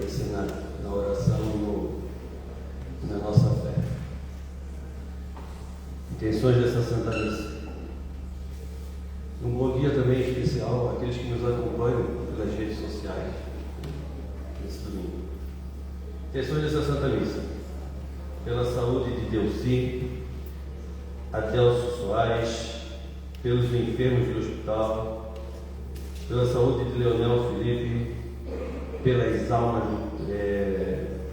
fortalecer na oração e na nossa fé. Intenções dessa Santa Missa. Um bom dia também especial àqueles que nos acompanham pelas redes sociais nesse domingo. Intenções dessa Santa Missa. Pela saúde de Delci, Adelso Soares, pelos enfermos do hospital, pela saúde de Leonel Felipe, pelas almas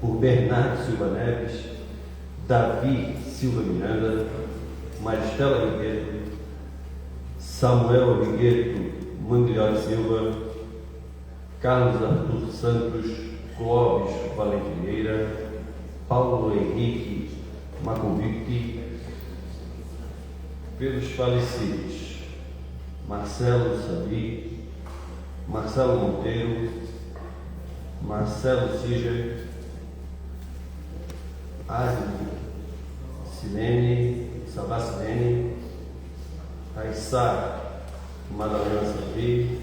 por Bernardo Silva Neves, Davi Silva Miranda, Maristela Rigueto, Samuel Rigueto Manglioli Silva, Carlos Arthur Santos, Clóvis Valente Vieira, Paulo Henrique Makovic, pelos falecidos Marcelo Sabi, Marcelo Monteiro, Marcelo Siger, Asli Silene, Sabá Silene, Aissá Madalena Sabi,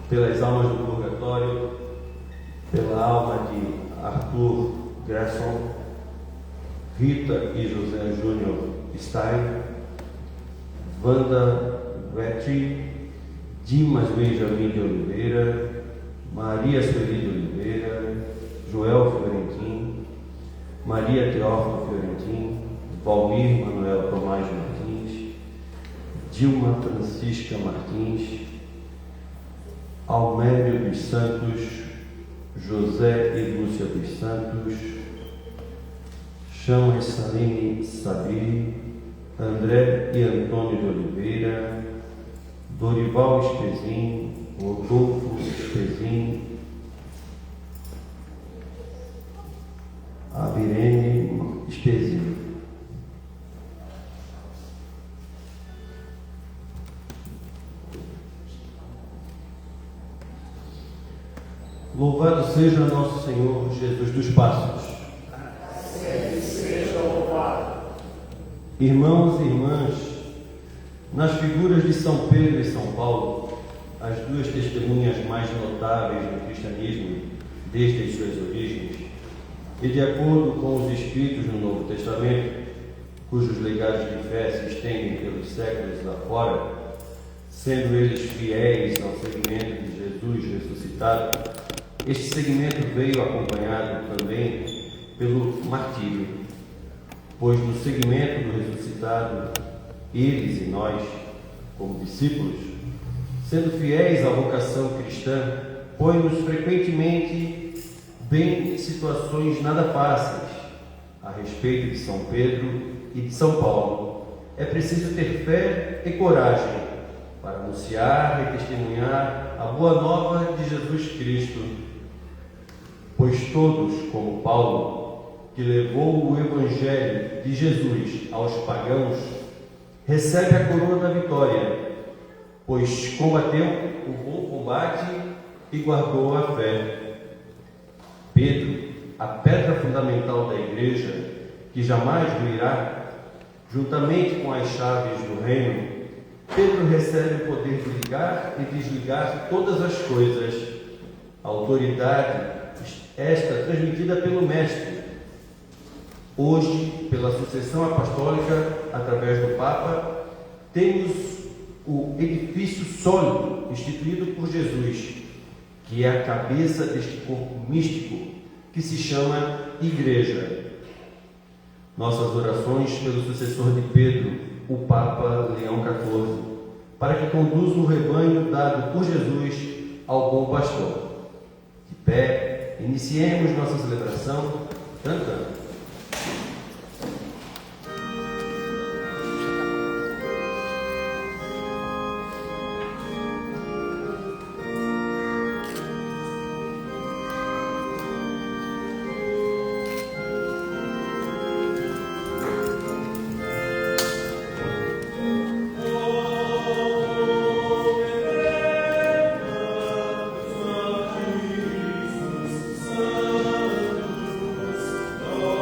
pelas almas do purgatório, pela alma de Arthur Grasson, Rita e José Júnior Stein, Wanda Vetti, Dimas Benjamin de Oliveira, Maria Sueli de Oliveira, Joel Fiorentin, Maria Teófilo Fiorentin, Valmir Manuel Tomás Martins, Dilma Francisca Martins, Almério dos Santos, José e Lúcia dos Santos, Chamas Saline Sabi, André e Antônio de Oliveira, Dorival Espezin, Rodolfo Espezin, Abirene Espezin. Louvado seja nosso Senhor Jesus dos Passos. Sempre seja louvado. Irmãos e irmãs, nas figuras de São Pedro e São Paulo, as duas testemunhas mais notáveis do cristianismo desde as suas origens, e de acordo com os escritos no Novo Testamento, cujos legados de fé se estendem pelos séculos lá fora, sendo eles fiéis ao seguimento de Jesus ressuscitado, este seguimento veio acompanhado também pelo martírio, pois no seguimento do ressuscitado, eles e nós, como discípulos, sendo fiéis à vocação cristã, põe-nos frequentemente bem situações nada fáceis. A respeito de São Pedro e de São Paulo, é preciso ter fé e coragem para anunciar e testemunhar a boa nova de Jesus Cristo. Pois todos, como Paulo, que levou o Evangelho de Jesus aos pagãos, recebe a coroa da vitória, pois combateu o bom combate e guardou a fé. Pedro, a pedra fundamental da igreja, que jamais ruirá, juntamente com as chaves do reino, Pedro recebe o poder de ligar e desligar todas as coisas. A autoridade, esta transmitida pelo Mestre, hoje, pela sucessão apostólica, através do Papa, temos o edifício sólido instituído por Jesus, que é a cabeça deste corpo místico que se chama Igreja. Nossas orações pelo sucessor de Pedro, o Papa Leão XIV, para que conduza o rebanho dado por Jesus ao bom pastor. De pé, iniciemos nossa celebração cantando. Oh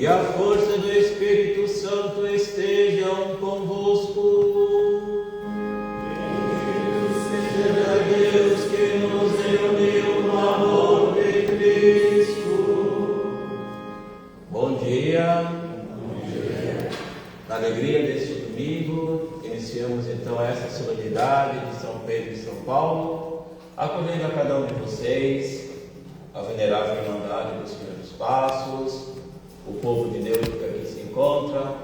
e a força do Espírito Santo estejam convosco. Bendito seja Deus que nos reuniu no amor de Cristo. Bom dia. Na alegria deste domingo, iniciamos então essa solenidade de São Pedro e São Paulo, acolhendo a cada um de vocês, a venerável Irmandade dos Primeiros Passos, o povo de Deus que aqui se encontra,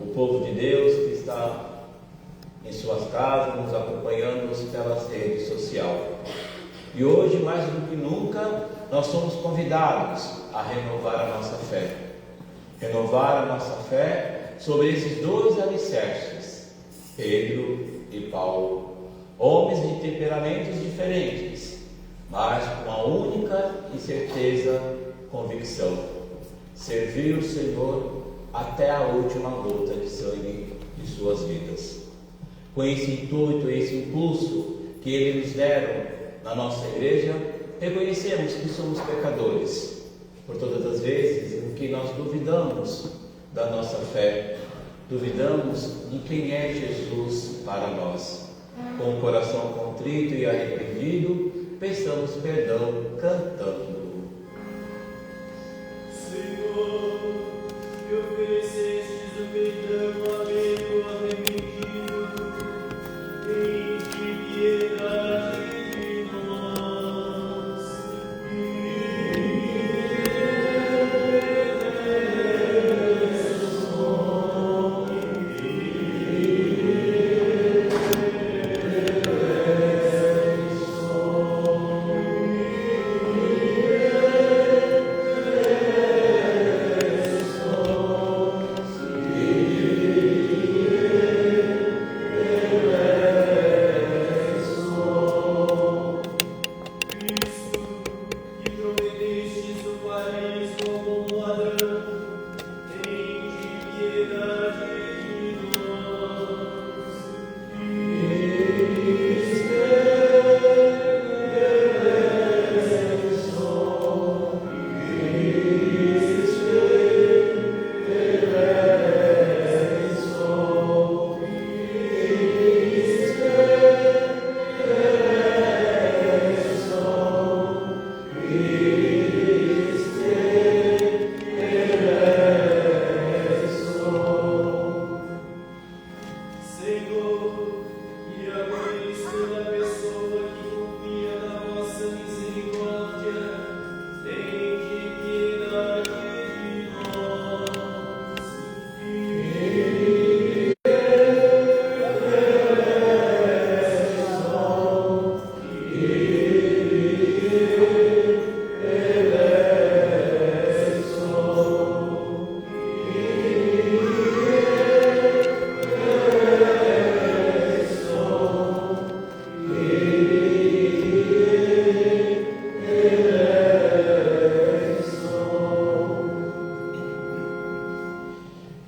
o povo de Deus que está em suas casas, nos acompanhando pelas redes sociais. E hoje, mais do que nunca, nós somos convidados a renovar a nossa fé. Renovar a nossa fé sobre esses dois alicerces, Pedro e Paulo, homens de temperamentos diferentes, mas com a única e certeza convicção: servir o Senhor até a última gota de sangue de suas vidas. Com esse intuito, esse impulso que eles nos deram na nossa igreja, reconhecemos que somos pecadores, por todas as vezes em que nós duvidamos da nossa fé, duvidamos de quem é Jesus para nós. Com o coração contrito e arrependido, peçamos perdão cantando. Senhor, que oferecestes o perdão amigo arrependido, tende piedade de nós.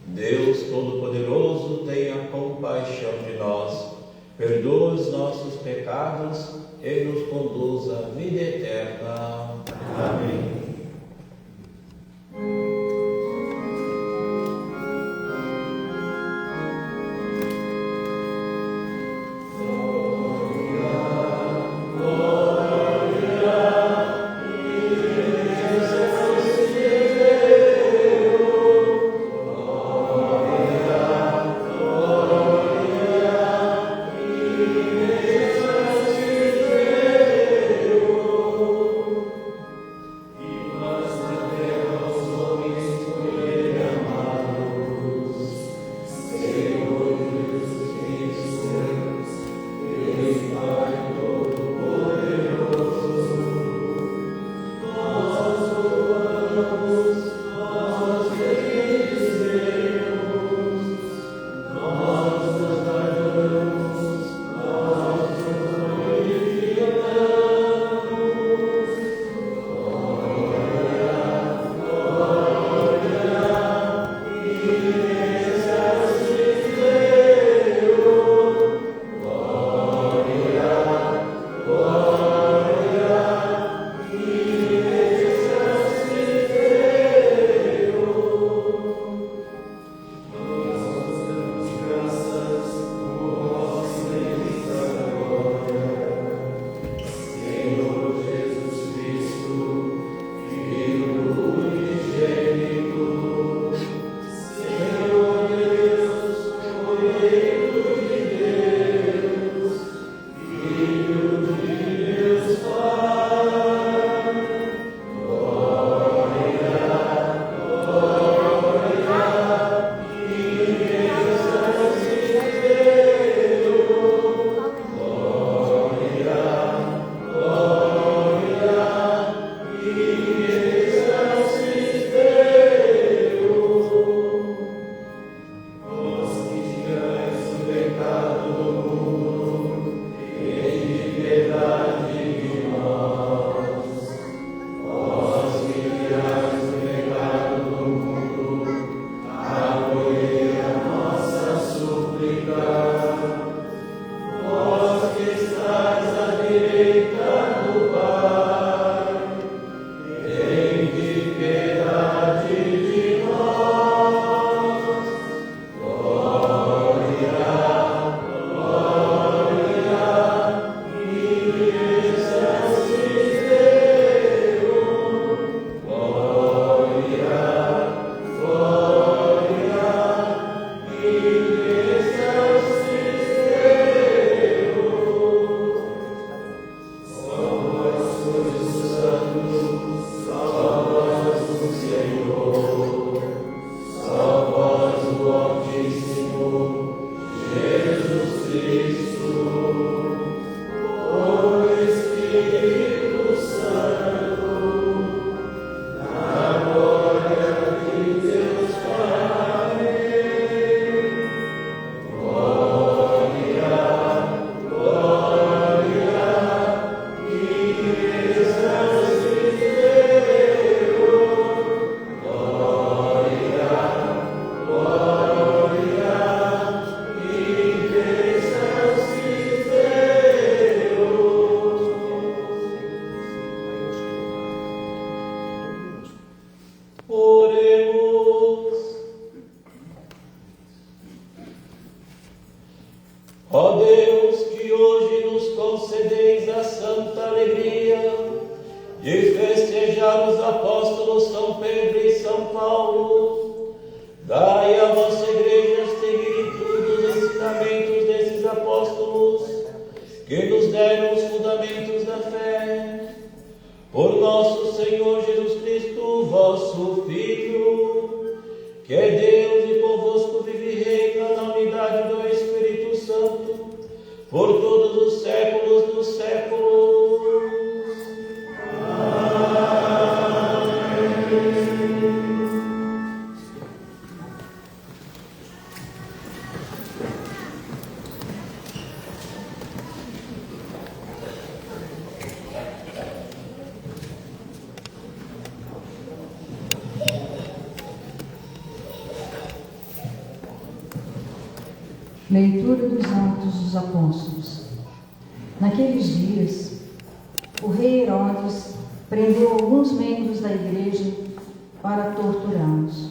Deus Todo-Poderoso, tenha compaixão de nós, perdoa os nossos pecados e nos conduz à vida eterna. Amém. E Ó Deus, que hoje nos concedeis a santa alegria de festejar os apóstolos São Pedro e São Paulo, dai à vossa igreja seguir todos os ensinamentos desses apóstolos, que nos deram os fundamentos da fé. Por nosso Senhor Jesus Cristo, vosso Filho, que é Deus e convosco vive e reina na unidade do Espírito Santo, por todos os séculos dos séculos. Leitura dos Atos dos Apóstolos. Naqueles dias, o rei Herodes prendeu alguns membros da igreja para torturá-los.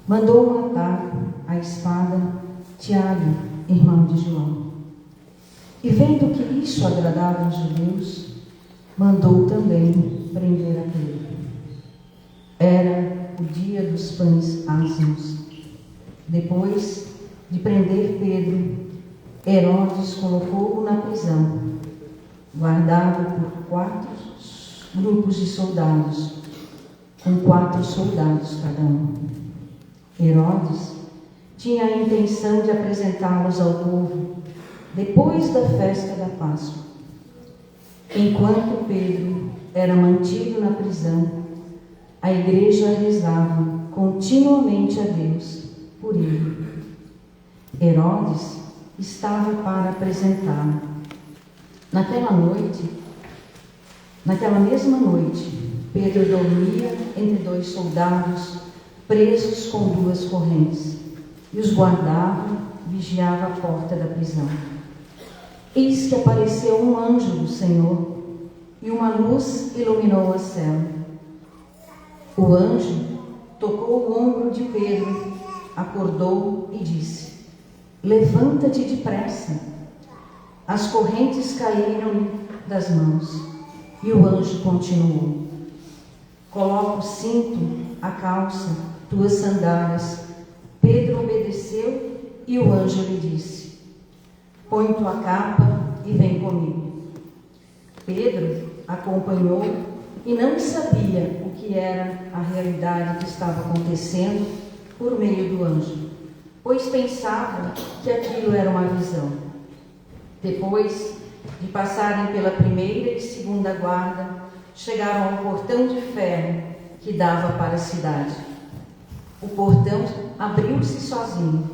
Mandou matar à espada Tiago, irmão de João. E vendo que isso agradava aos judeus, mandou também prender a Pedro. Era o dia dos pães ázimos. Depois de prender Pedro, Herodes colocou-o na prisão, guardado por 4 grupos de soldados, com 4 soldados cada um. Herodes tinha a intenção de apresentá-los ao povo depois da festa da Páscoa. Enquanto Pedro era mantido na prisão, a igreja rezava continuamente a Deus por ele. Herodes estava para apresentá-lo. Naquela mesma noite, Pedro dormia entre 2 soldados, presos com 2 correntes, e os guardava, vigiava a porta da prisão. Eis que apareceu um anjo do Senhor, e uma luz iluminou a cela. O anjo tocou o ombro de Pedro, acordou e disse: levanta-te depressa. As correntes caíram das mãos. E o anjo continuou: coloca o cinto, a calça, tuas sandálias. Pedro obedeceu e o anjo lhe disse: põe tua capa e vem comigo. Pedro acompanhou e não sabia o que era a realidade que estava acontecendo por meio do anjo, pois pensava que aquilo era uma visão. Depois de passarem pela primeira e segunda guarda, chegaram ao portão de ferro que dava para a cidade. O portão abriu-se sozinho.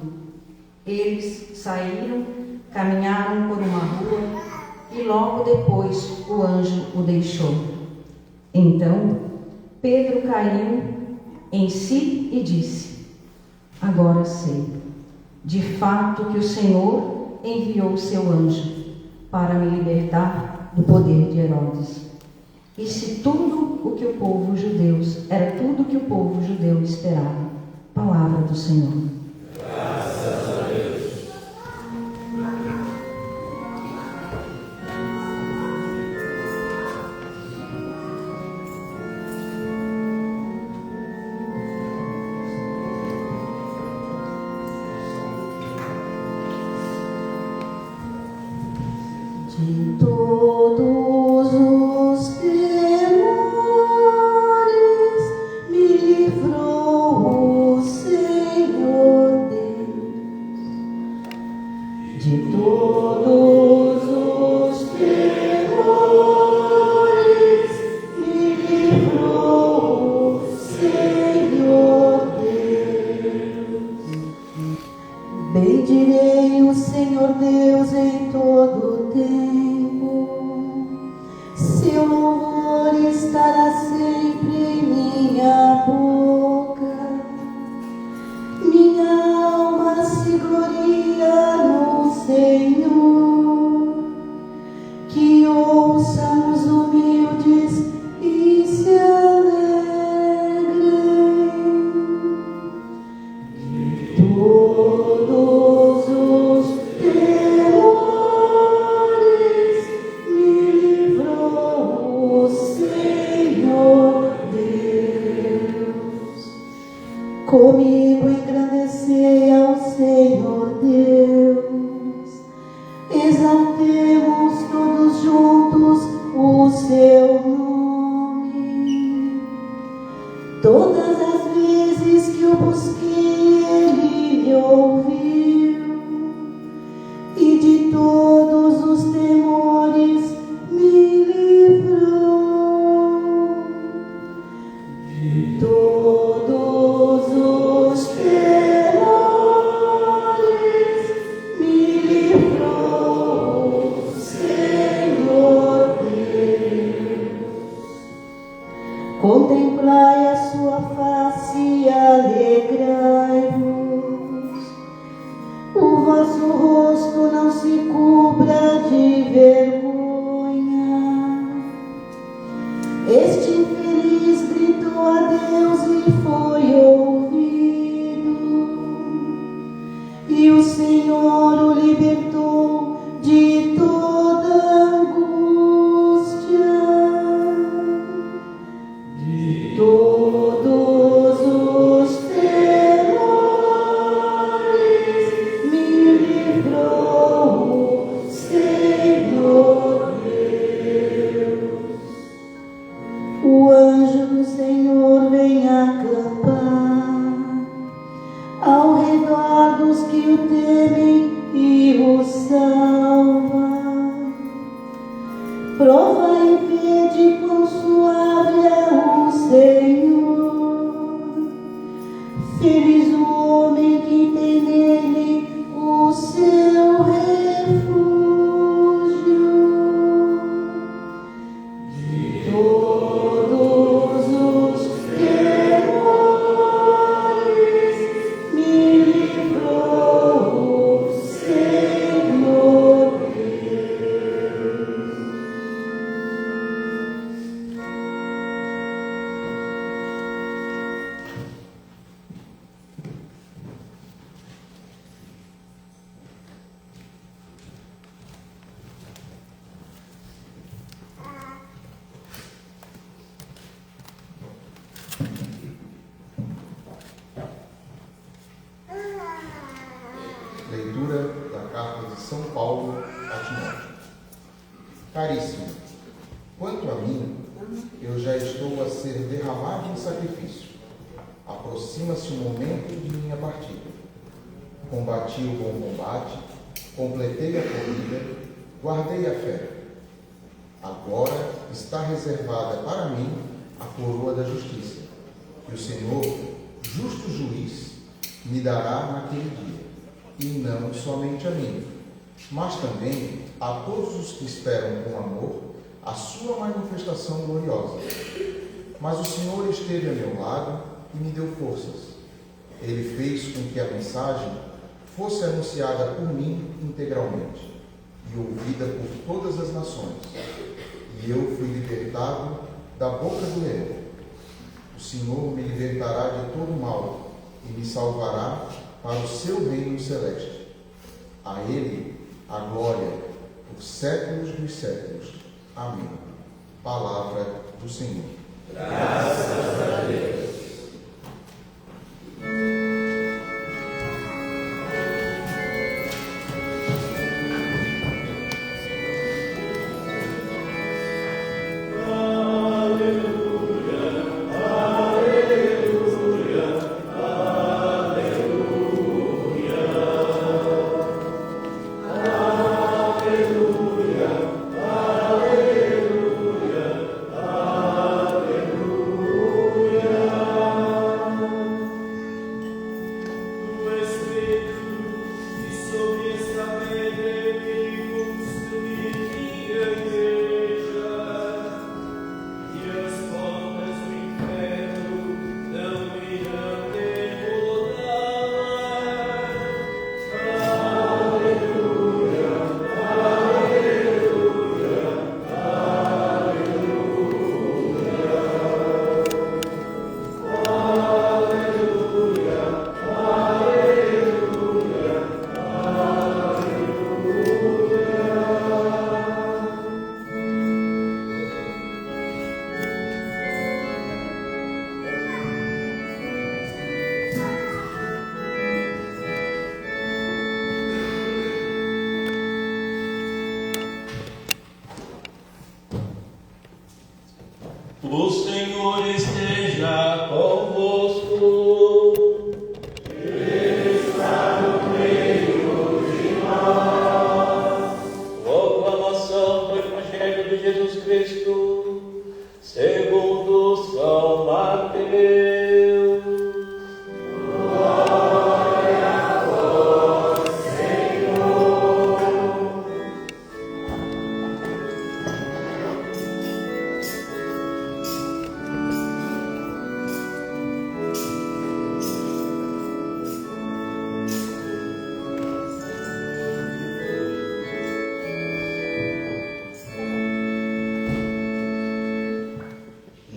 Eles saíram, caminharam por uma rua e logo depois o anjo o deixou. Então Pedro caiu em si e disse: agora sei, de fato, que o Senhor enviou o seu anjo para me libertar do poder de Herodes. E se tudo o que o povo judeu esperava. Palavra do Senhor. Graças a Deus. De todos os temores me livrou o Senhor Deus. De todos os temores me livrou o Senhor Deus. Bendirei o Senhor Deus em todo o tempo. Seu louvor estará sempre em minha boca. Minha alma se gloria no Senhor. Que ouçam os humildes e se alegrem. Todos os teus Comigo engrandecei ao Senhor Deus, exaltemos todos juntos o seu nome. Todas as vezes que eu busquei, ele me ouviu, e de todos os temores me livrou. De todos os temores me livrou o Senhor Deus. Contemplai a sua face e alegrai-vos. O vosso rosto não se cubra de vergonha. Este infeliz gritou a Deus e foi ouvido, e o Senhor o libertou de toda angústia. De todos os temores me livrou o Senhor Deus. O anjo do Senhor vem acampar ao redor dos que o temem e o salva. Prova e vede quão suave é o Senhor. Feliz o homem que tem nele o seu refúgio. De todos os temores me livrou o Senhor Deus. Leitura da Carta de São Paulo a Timóteo. Caríssimo, quanto a mim, eu já estou a ser derramado em sacrifício. Aproxima-se o momento de minha partida. Combati o bom combate, completei a corrida, guardei a fé. Agora está reservada para mim a coroa da justiça, que o Senhor, justo juiz, me dará naquele dia, e não somente a mim, mas também a todos os que esperam com amor a sua manifestação gloriosa. Mas o Senhor esteve a meu lado e me deu forças. Ele fez com que a mensagem fosse anunciada por mim integralmente e ouvida por todas as nações. E eu fui libertado da boca do leão. O Senhor me libertará de todo mal e me salvará para o seu reino celeste. A Ele a glória por séculos dos séculos. Amém. Palavra do Senhor. Graças a Deus. Aleluia.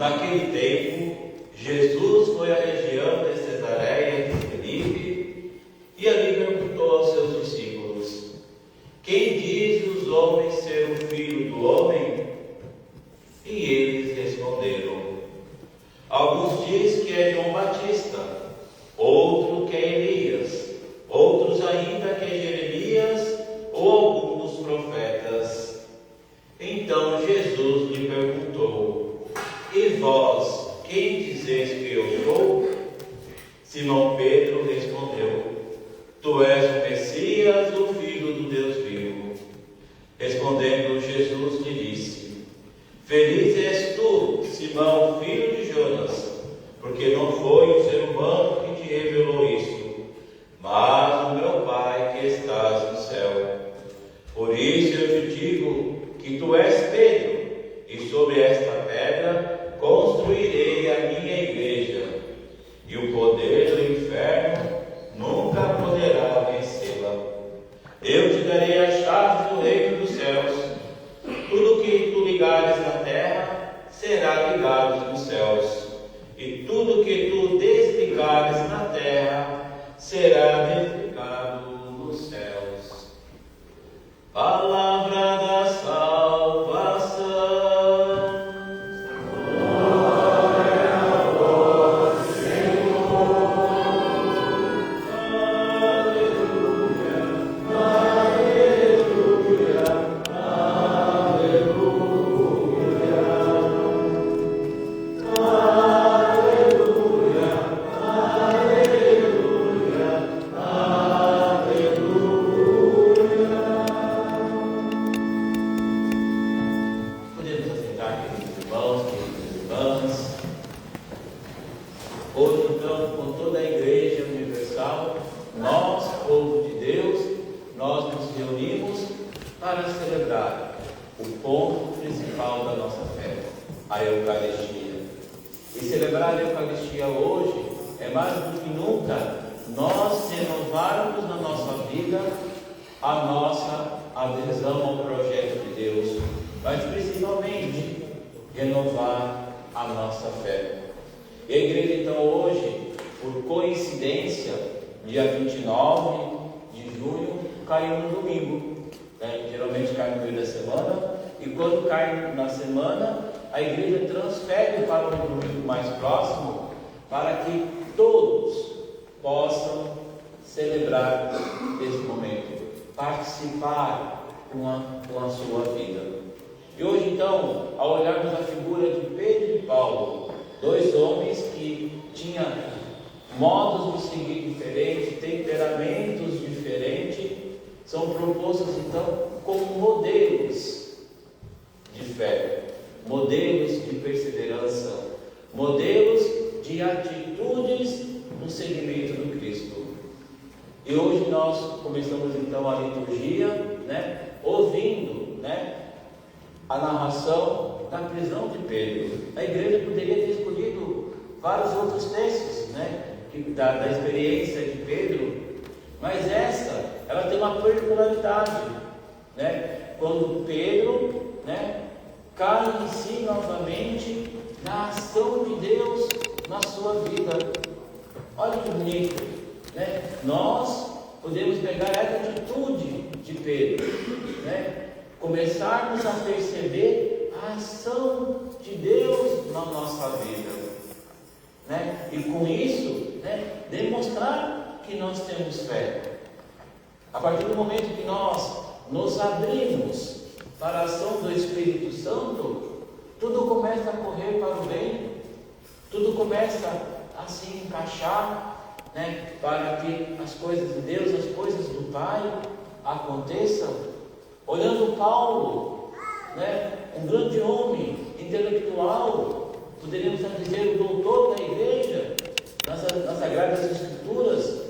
Naquele tempo, Jesus foi à região de Cesareia de Filipe e ali perguntou aos seus discípulos: quem diz os homens ser o Filho do Homem? E eles responderam: alguns dizem que é João Batista, outro que é Elias, outros ainda que é Jeremias ou algum dos profetas. Então Jesus lhe perguntou: e vós, quem dizeis que eu sou? Simão Pedro respondeu: tu és o Messias, o Filho do Deus vivo. Respondendo Jesus lhe disse: feliz és tu, Simão, filho de Jonas, porque não foi o ser humano que te revelou isso, mas o meu Pai que estás no céu. Por isso eu te digo que tu és Pedro, e sobre esta pedra construirei a minha igreja, e o poder do inferno nunca poderá vencê-la. Eu te darei a chave do reino dos céus. Tudo que tu ligares na terra será ligado nos céus, e tudo que tu desligares na terra será desligado nos céus. Palavra da salvação. Participar com a sua vida. E hoje então, ao olharmos a figura de Pedro e Paulo, dois homens que tinham modos de seguir diferentes, temperamentos diferentes, são propostos então como modelos de fé, modelos de perseverança, modelos de atitudes no seguimento do Cristo. E hoje nós começamos então a liturgia, ouvindo, a narração da prisão de Pedro. A igreja poderia ter escolhido vários outros textos, da experiência de Pedro, mas ela tem uma particularidade, quando Pedro, cai em si novamente na ação de Deus na sua vida. Olha que bonito. Nós podemos pegar essa atitude de Pedro, começarmos a perceber a ação de Deus na nossa vida, e com isso, demonstrar que nós temos fé. A partir do momento que nós nos abrimos para a ação do Espírito Santo, tudo começa a correr para o bem, tudo começa a se encaixar, para que as coisas de Deus, as coisas do Pai aconteçam. Olhando Paulo, um grande homem intelectual, poderíamos dizer o doutor da igreja, nas Sagradas Escrituras,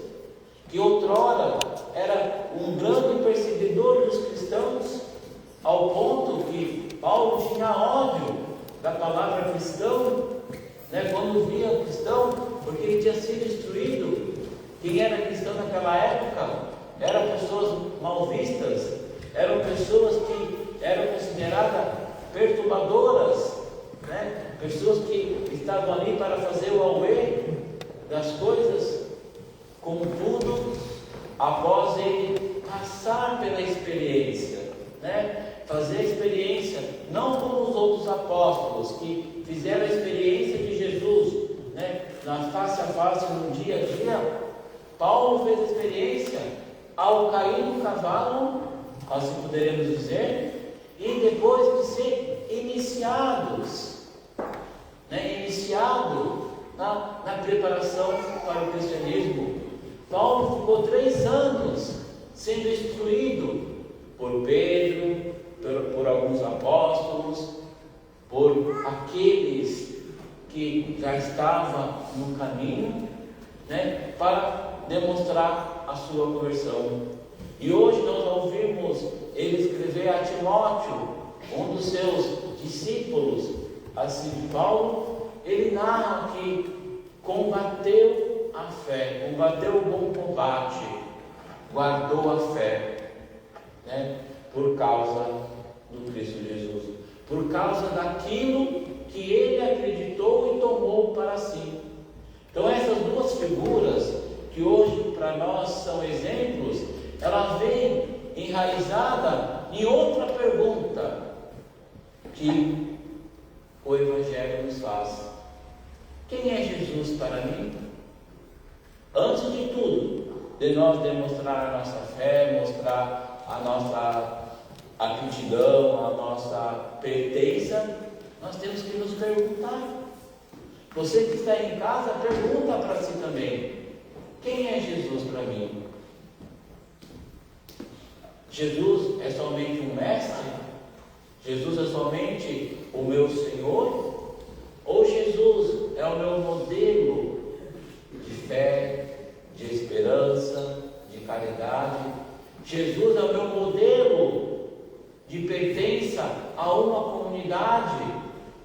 que outrora era um grande perseguidor dos cristãos, ao ponto que Paulo tinha ódio da palavra cristão, quando via o cristão, porque ele tinha sido instruído. Quem era cristão naquela época eram pessoas mal vistas, eram pessoas que eram consideradas perturbadoras, Pessoas que estavam ali para fazer o auê das coisas, contudo, após ele passar pela experiência, fazer a experiência, não como os outros apóstolos que fizeram a experiência de Jesus, na face a face, no dia a dia. Paulo fez a experiência ao cair no cavalo, assim poderemos dizer, e depois de ser iniciado na preparação para o cristianismo. Paulo ficou 3 anos sendo instruído por Pedro, por alguns apóstolos, por aqueles que já estavam no caminho, para demonstrar a sua conversão. E hoje nós ouvimos ele escrever a Timóteo, um dos seus discípulos, assim de Paulo. Ele narra que combateu a fé, combateu o bom combate, guardou a fé, por causa do Cristo Jesus, por causa daquilo que ele acreditou e tomou para si. Então essas duas figuras, que hoje para nós são exemplos, ela vem enraizada em outra pergunta que o Evangelho nos faz: quem é Jesus para mim? Antes de tudo, de nós demonstrar a nossa fé, mostrar a nossa aptidão, a nossa pertença, nós temos que nos perguntar. Você que está em casa, pergunta para si também: quem é Jesus para mim? Jesus é somente um mestre? Jesus é somente o meu Senhor? Ou Jesus é o meu modelo de fé, de esperança, de caridade? Jesus é o meu modelo de pertença a uma comunidade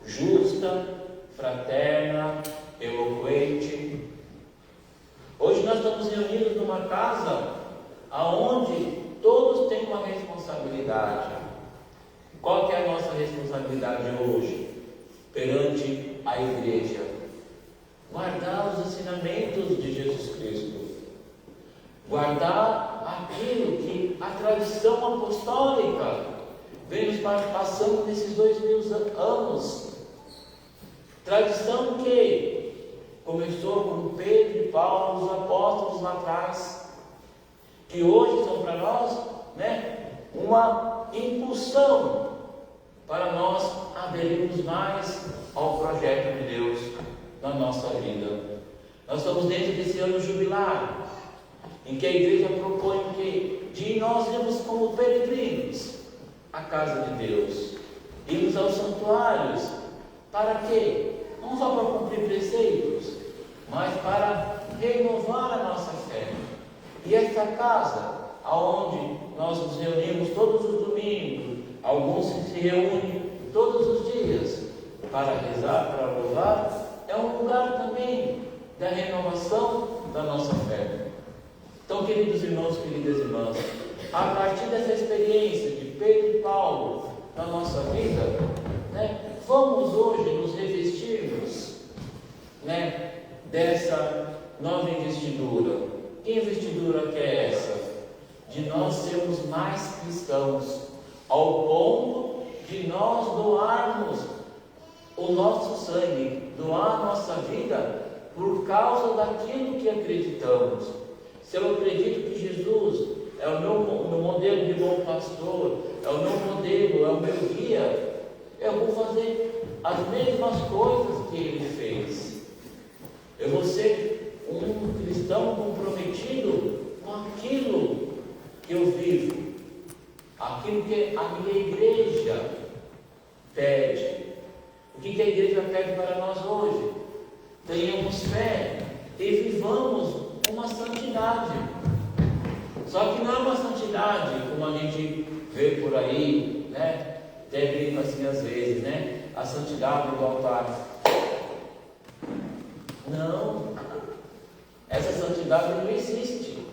justa, fraterna, eloquente. Hoje nós estamos reunidos numa casa aonde todos têm uma responsabilidade. Qual que é a nossa responsabilidade hoje perante a igreja? Guardar os ensinamentos de Jesus Cristo, guardar aquilo que a tradição apostólica vem nos passando nesses 2000 anos. Tradição que começou com Pedro e Paulo, os apóstolos lá atrás, que hoje são para nós, uma impulsão para nós aderirmos mais ao projeto de Deus na nossa vida. Nós estamos dentro desse ano jubilar, em que a igreja propõe que nós irmos como peregrinos à casa de Deus, irmos aos santuários. Para quê? Não só para cumprir preceitos, mas para renovar a nossa fé. E esta casa, aonde nós nos reunimos todos os domingos, alguns se reúnem todos os dias para rezar, para louvar, é um lugar também da renovação da nossa fé. Então, queridos irmãos, queridas irmãs, a partir dessa experiência de Pedro e Paulo na nossa vida, vamos hoje nos revestirmos dessa nova investidura. Que investidura que é essa? De nós sermos mais cristãos, ao ponto de nós doarmos o nosso sangue, doar a nossa vida por causa daquilo que acreditamos. Se eu acredito que Jesus é o meu modelo de bom pastor, é o meu modelo, é o meu guia, eu vou fazer as mesmas coisas que ele fez. Eu vou ser um cristão comprometido com aquilo que eu vivo, aquilo que a minha igreja pede. O que a igreja pede para nós hoje? Tenhamos fé e vivamos uma santidade. Só que não é uma santidade como a gente vê por aí, até brinco assim às vezes, a santidade do altar. Não, essa santidade não existe.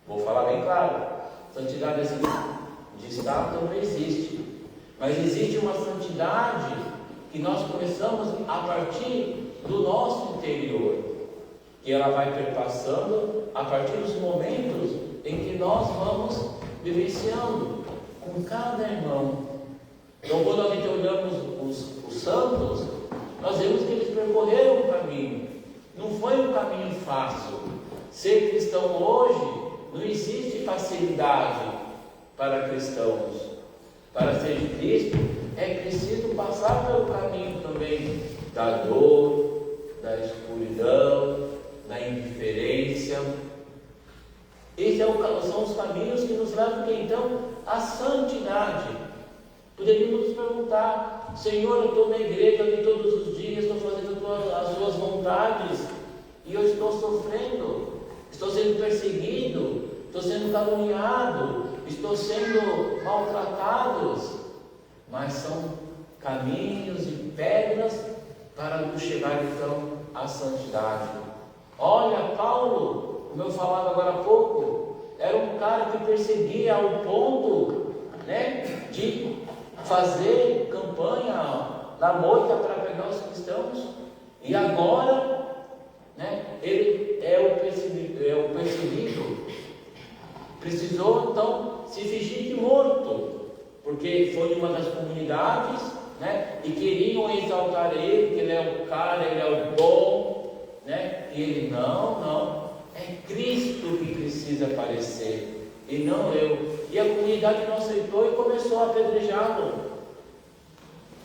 Vou falar bem claro, santidade assim de estátua não existe. Mas existe uma santidade que que nós começamos a partir do nosso interior, que ela vai perpassando a partir dos momentos em que nós vamos vivenciando com cada irmão. Então, quando a gente olhamos os santos, nós vemos que eles percorreram um caminho. Não foi um caminho fácil. Ser cristão hoje, não existe facilidade para cristãos. Para ser de Cristo, é preciso passar pelo caminho também da dor, da escuridão, da indiferença. Esses são os caminhos que nos levam, então, à santidade. Poderíamos nos perguntar: Senhor, eu estou na igreja ali todos os dias, estou fazendo as suas vontades, e eu estou sofrendo, estou sendo perseguido, estou sendo caluniado, estou sendo maltratados. Mas são caminhos e pedras para nos chegar então à santidade. Olha, Paulo, como eu falava agora há pouco, era um cara que perseguia ao ponto, de fazer campanha na moita para pegar os cristãos, e agora, ele é o perseguido. Precisou então se fingir de morto, porque foi de uma das comunidades, e queriam exaltar ele, que ele é o cara, ele é o bom, e ele, não, é Cristo que precisa aparecer, e não eu. E a comunidade não aceitou e começou a apedrejá-lo,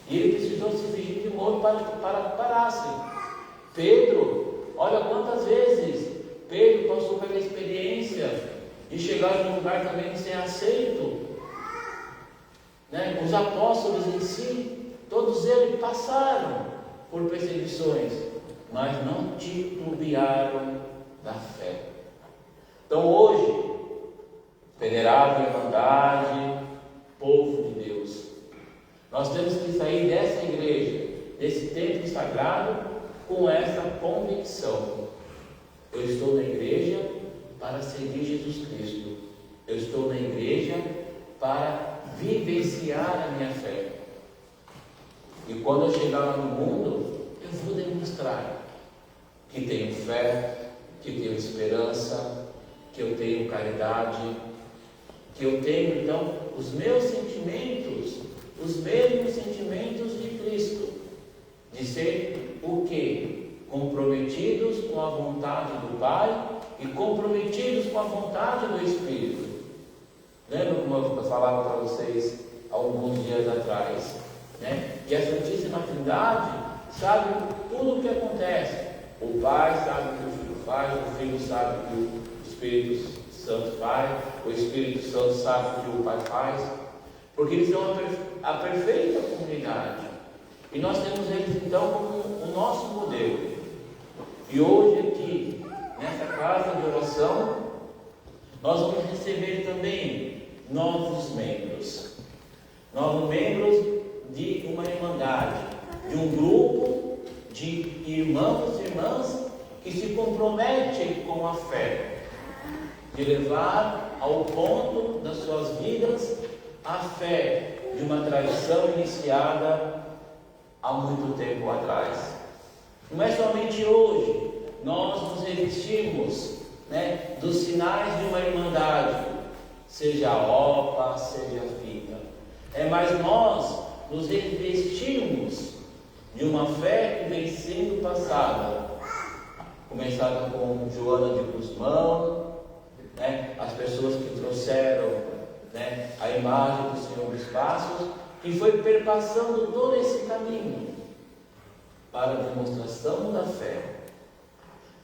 e ele precisou se fingir de morto para que parassem. Pedro, olha quantas vezes Pedro passou pela experiência de chegar num lugar também de ser aceito. Os apóstolos em si, todos eles passaram por perseguições, mas não titubearam da fé. Então hoje, venerável Irmandade, povo de Deus, nós temos que sair dessa igreja, desse templo sagrado, com essa convicção: eu estou na igreja para seguir Jesus Cristo, eu estou na igreja para vivenciar a minha fé, e quando eu chegar lá no mundo, eu vou demonstrar que tenho fé, que tenho esperança, que eu tenho caridade, que eu tenho então os meus sentimentos, os mesmos sentimentos de Cristo, de ser o quê? Comprometidos com a vontade do Pai e comprometidos com a vontade do Espírito. Lembra como eu falava para vocês há alguns dias atrás, que a Santíssima Trindade sabe tudo o que acontece. O Pai sabe o que o Filho faz, o Filho sabe o que o Espírito Santo faz, o Espírito Santo sabe o que o Pai faz, porque eles são a perfeita comunidade, e nós temos eles então como o nosso modelo. E hoje aqui, nessa casa de oração, nós vamos receber também novos membros de uma irmandade, de um grupo de irmãos e irmãs que se comprometem com a fé, de levar ao ponto das suas vidas a fé de uma tradição iniciada há muito tempo atrás. Não é somente hoje nós nos revestimos dos sinais de uma irmandade, seja a OPA, seja a FICA, mas nós nos revestimos de uma fé que vem sendo passada, começada com Joana de Guzmão, as pessoas que trouxeram a imagem do Senhor dos Passos, que foi perpassando todo esse caminho para a demonstração da fé.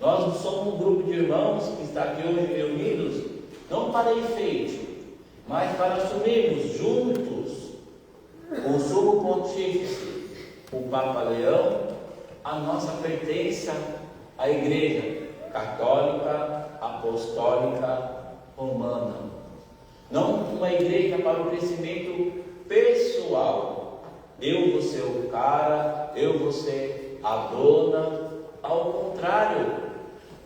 Nós somos um grupo de irmãos que está aqui hoje reunidos, não para efeito, mas para assumirmos juntos com o Sumo Pontífice, o Papa Leão, a nossa pertença à Igreja Católica Apostólica Romana. Não uma igreja para o crescimento pessoal. Eu vou ser o cara, eu vou ser a dona. Ao contrário,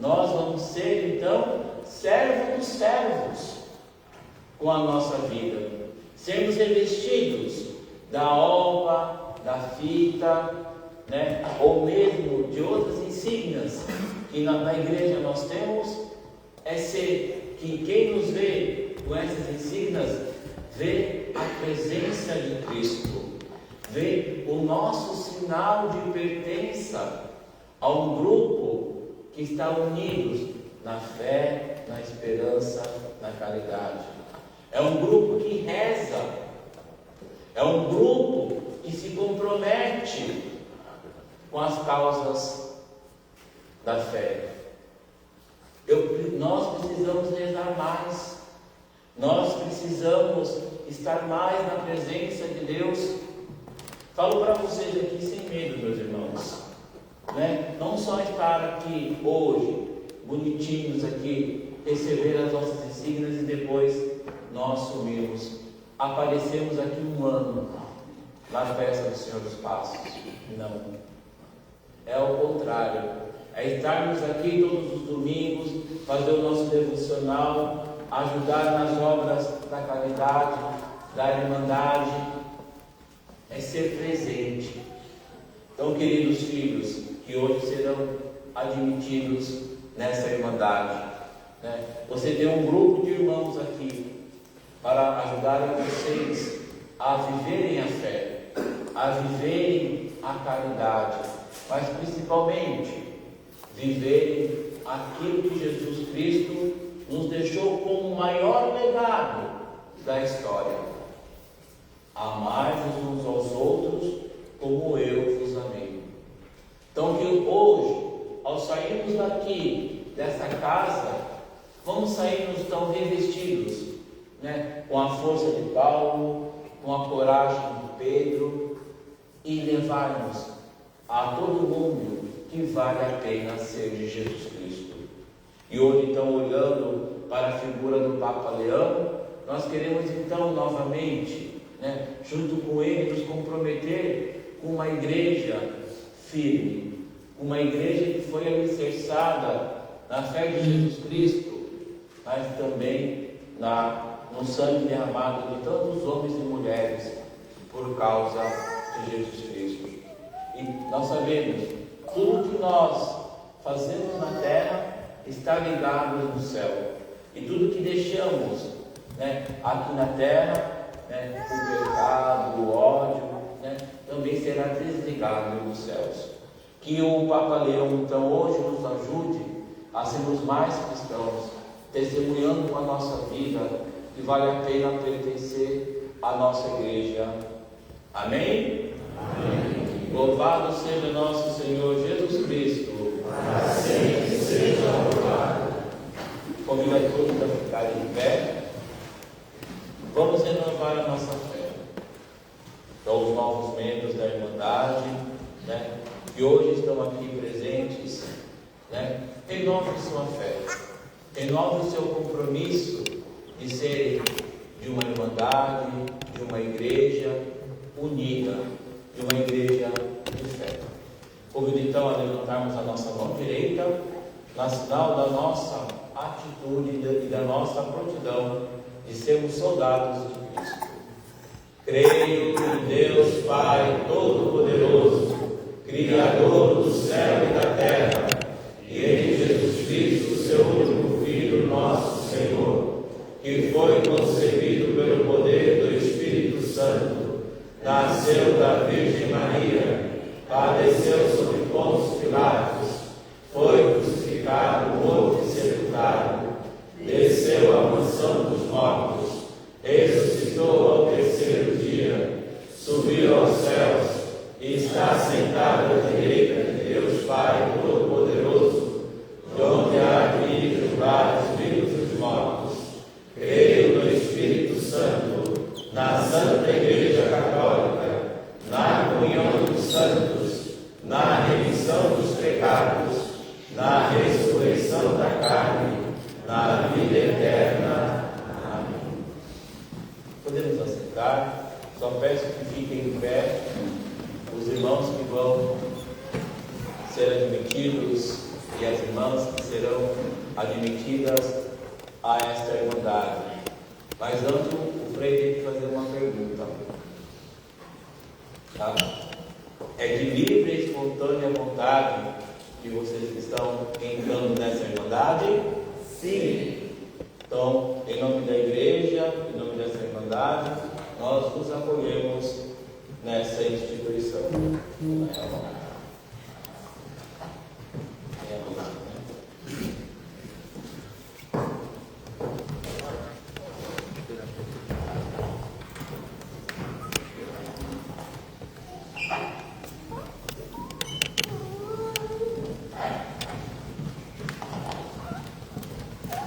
nós vamos ser então servos dos servos com a nossa vida. Sermos revestidos da OPA, da fita, né? Ou mesmo de outras insígnias que na igreja nós temos, é ser que quem nos vê com essas insígnias vê a presença de Cristo, vê o nosso sinal de pertença a um grupo que está unidos na fé, na esperança, na caridade. É um grupo que reza, é um grupo que se compromete com as causas da fé. Nós precisamos rezar mais, nós precisamos estar mais na presença de Deus. Falo para vocês aqui sem medo, meus irmãos, né? Não só estar aqui hoje, bonitinhos aqui, receber as nossas insígnias e depois nós sumirmos. Aparecemos aqui um ano na festa do Senhor dos Passos. Não. É o contrário. É estarmos aqui todos os domingos, fazer o nosso devocional, ajudar nas obras da caridade, da irmandade. É ser presente. Então, queridos filhos, que hoje serão admitidos nessa irmandade, né? Você tem um grupo de irmãos aqui para ajudarem vocês a viverem a fé, a viverem a caridade, mas principalmente viverem aquilo que Jesus Cristo nos deixou como o maior legado da história: amai-vos uns aos outros como eu vos amei. Então, que hoje, ao sairmos daqui dessa casa, vamos sairmos tão revestidos, né, com a força de Paulo, com a coragem de Pedro, e levarmos a todo mundo que vale a pena ser de Jesus Cristo. E hoje, então, olhando para a figura do Papa Leão, nós queremos então novamente, né, junto com ele, nos comprometer com uma igreja firme, uma igreja que foi alicerçada na fé de Jesus Cristo, mas também no sangue derramado de tantos homens e mulheres por causa de Jesus Cristo. E nós sabemos, tudo que nós fazemos na terra está ligado no céu, e tudo que deixamos, né, aqui na terra, né, o pecado, o ódio, né, também será desligado nos céus. Que o Papa Leão, então, hoje nos ajude a sermos mais cristãos, testemunhando com a nossa vida que vale a pena pertencer à nossa igreja. Amém? Amém. Louvado seja nosso Senhor Jesus Cristo. Assim seja louvado. Convido a todos a ficarem em pé. Vamos renovar a nossa fé. Então, os novos membros da Irmandade, né, que hoje estão aqui presentes, né, renove sua fé, renove o seu compromisso de ser de uma Irmandade, de uma igreja unida, de uma igreja de fé. Convido então a levantarmos a nossa mão direita, na sinal da nossa atitude e da nossa prontidão de sermos soldados de Cristo. Creio em Deus Pai Todo-Poderoso, Criador do céu e da terra, e em Jesus Cristo, seu único Filho, nosso Senhor, que foi concebido pelo poder do Espírito Santo, nasceu da Virgem Maria, padeceu sob Pôncio Pilatos, foi crucificado, morto e sepultado, desceu à mansão dos mortos, ressuscitou ao terceiro dia, subiu aos céus e está sentado à direita de Deus Pai Todo-Poderoso, de onde há de vir julgar os vivos e os mortos. Creio no Espírito Santo, na Santa Igreja Católica, na comunhão dos santos, na remissão dos pecados, na ressurreição da carne, na vida eterna. Amém. Podemos assentar. Só peço que fiquem em pé os irmãos que vão ser admitidos e as irmãs que serão admitidas a esta irmandade. Mas antes, o Frei tem que fazer uma pergunta. Tá? É de livre e espontânea vontade que vocês estão entrando nessa irmandade? Sim. Então, em nome da igreja, em nome dessa irmandade, nós nos apoiamos nessa instituição.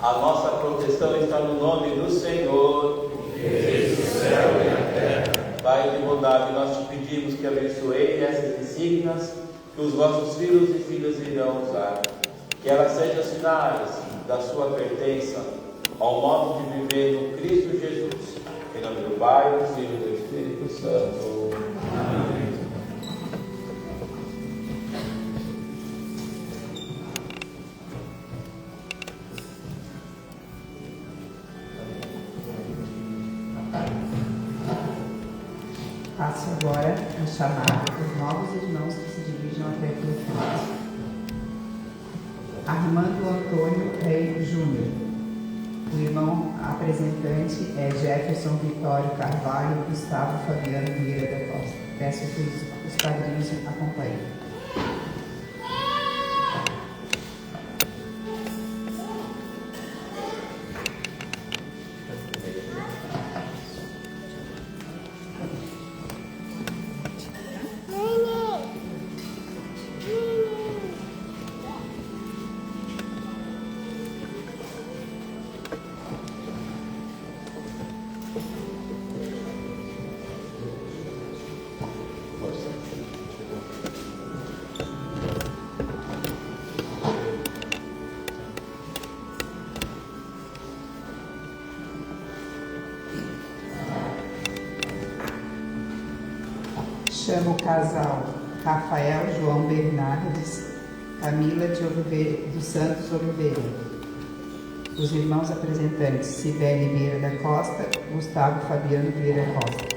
A nossa proteção está no nome do Senhor, que fez o céu e a terra. Pai de bondade, nós te pedimos que abençoe essas insígnias que os vossos filhos e filhas irão usar, que elas sejam sinais da sua pertença ao modo de viver no Cristo Jesus. Em nome do Pai, do Filho e do Espírito Santo. Amém. Passo agora a chamar os novos irmãos que se dirigam até aqui o Cristo. Armando Antônio Rei Júnior. O irmão apresentante é Jefferson Vitório Carvalho e Gustavo Fabiano Vieira da Costa. Peço que os padrinhos acompanhem. Chamo o casal Rafael João Bernardes, Camila de Oliveira, dos Santos Oliveira. Os irmãos apresentantes Cibele Vieira da Costa, Gustavo Fabiano Vieira Costa.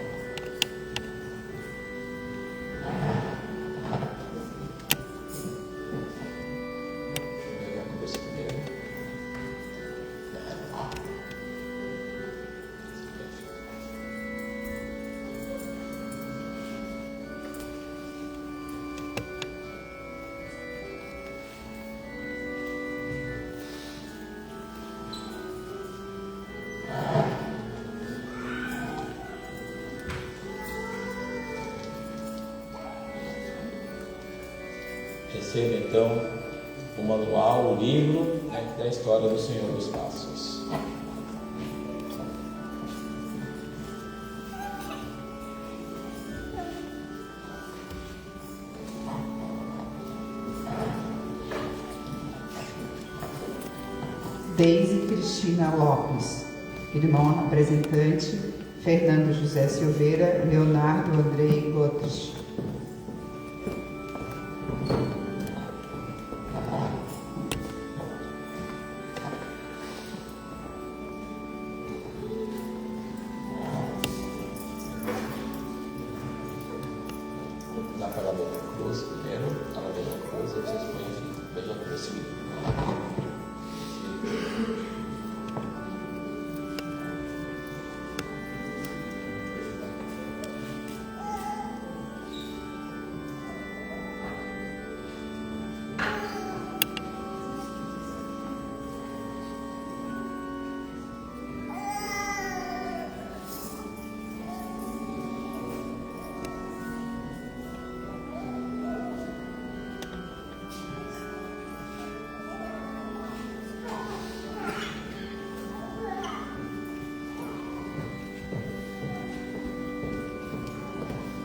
Receba então o manual, o livro, da história do Senhor dos Passos. Deise Cristina Lopes, irmão apresentante Fernando José Silveira, Leonardo Andrei Gotres. Na palavra da cruz primeiro, a Maria da Cruz, e vocês põem Beija a Cruz seguido.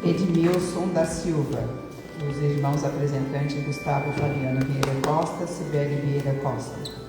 Edmilson da Silva, os irmãos apresentantes Gustavo Fabiano Vieira Costa, Cibele Vieira Costa.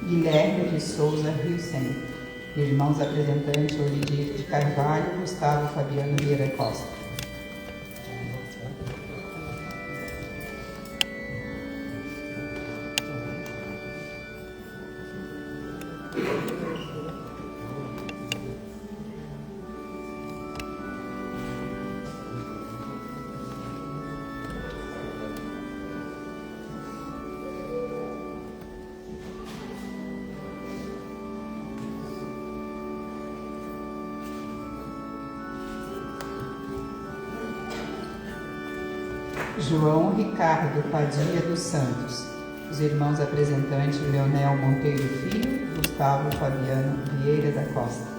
Guilherme de Souza Hilsen. Irmãos apresentantes, Olidir de Carvalho, Gustavo Fabiano Vieira Costa. João Ricardo Padilha dos Santos. Os irmãos apresentantes Leonel Monteiro Filho, Gustavo Fabiano Vieira da Costa.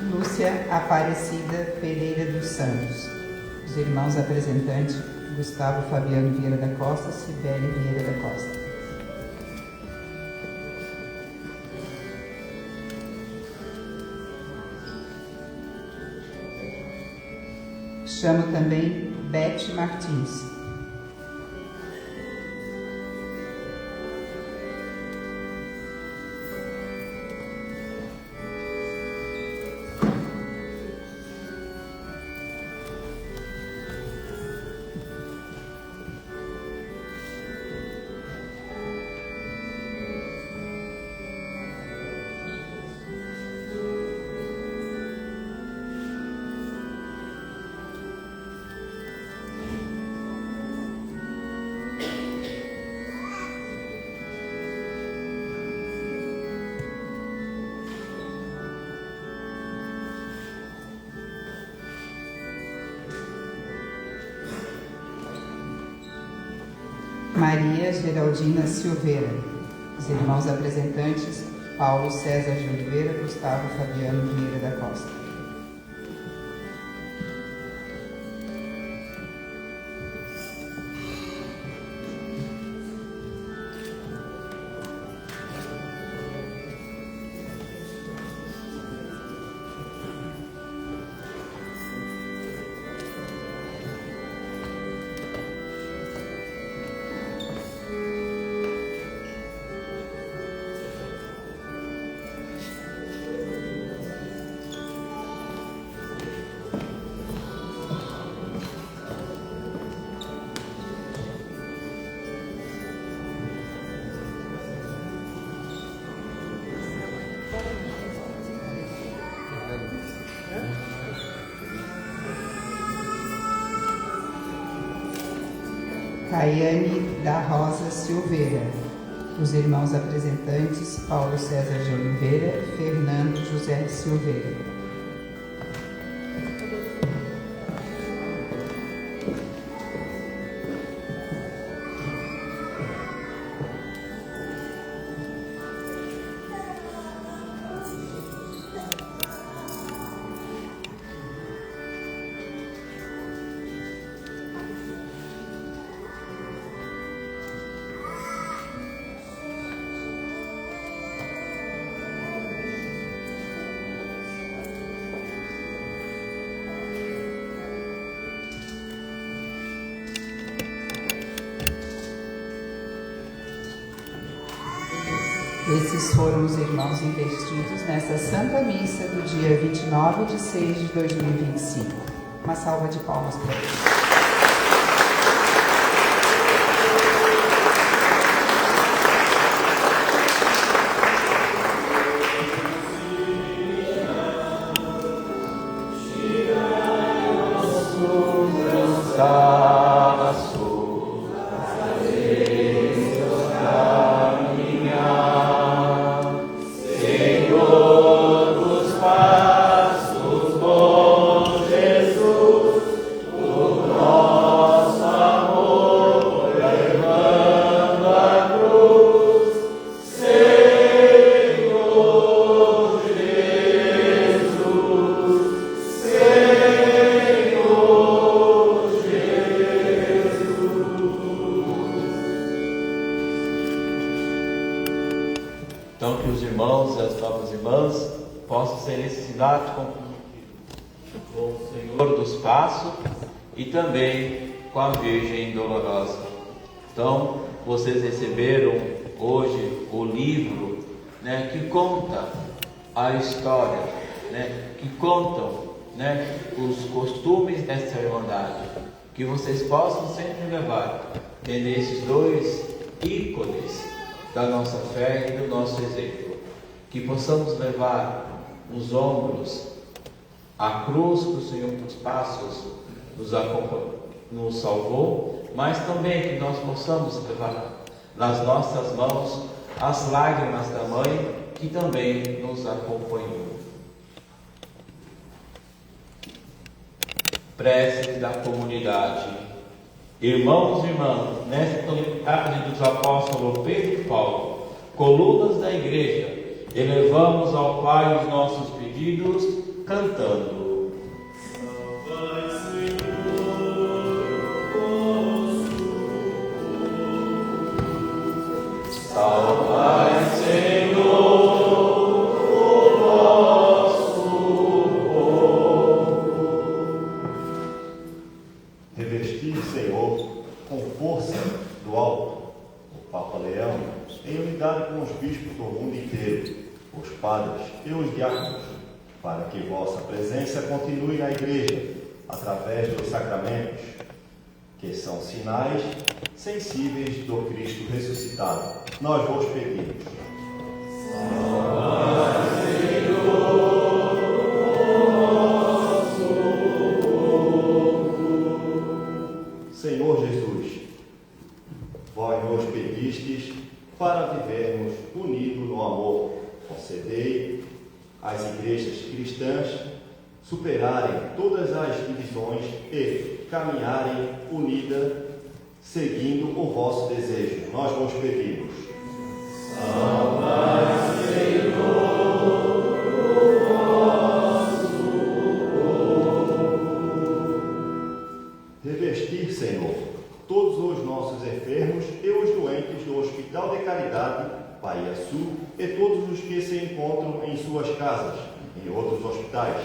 Lúcia Aparecida Pereira dos Santos. Os irmãos apresentantes Gustavo Fabiano Vieira da Costa, Cibele Vieira da Costa. Chamo também Beth Martins. Maria Geraldina Silveira. Os irmãos apresentantes Paulo César de Oliveira, Gustavo Fabiano Vieira da Costa. Caiane da Rosa Silveira. Os irmãos apresentantes Paulo César de Oliveira, Fernando José Silveira. Esses foram os irmãos investidos nessa Santa Missa do dia 29 de 6 de 2025. Uma salva de palmas para eles. Oh irmãos e as próprias irmãs possam ser necessitados com o Senhor dos Passos e também com a Virgem Dolorosa. Então, vocês receberam hoje o livro, né, que conta a história, né, que contam, né, os costumes dessa irmandade, que vocês possam sempre levar, tendo esses dois ícones da nossa fé e do nosso exemplo, que possamos levar nos ombros a cruz que o Senhor dos Passos nos salvou, mas também que nós possamos levar nas nossas mãos as lágrimas da mãe que também nos acompanhou. Prece da comunidade. Irmãos e irmãs, nesta solenidade dos apóstolos Pedro e Paulo, colunas da igreja, elevamos ao Pai os nossos pedidos, cantando. Salvai, Senhor, o nosso povo. Revestir, Senhor, com força do alto, o Papa Leão, em unidade com os bispos do mundo inteiro, os padres e os diáconos, para que vossa presença continue na Igreja, através dos sacramentos, que são sinais sensíveis do Cristo ressuscitado. Nós vos pedimos. Senhor Jesus, vós nos pedistes para vivermos unidos no amor. Concedei às igrejas cristãs superarem todas as divisões e caminharem unidas, seguindo o vosso desejo. Nós vos pedimos. Salvai, Senhor, o nosso povo. Revestir, Senhor, todos os nossos enfermos e os doentes do Hospital de Caridade, Bahia Sul, e todos os que se encontram em suas casas, em outros hospitais,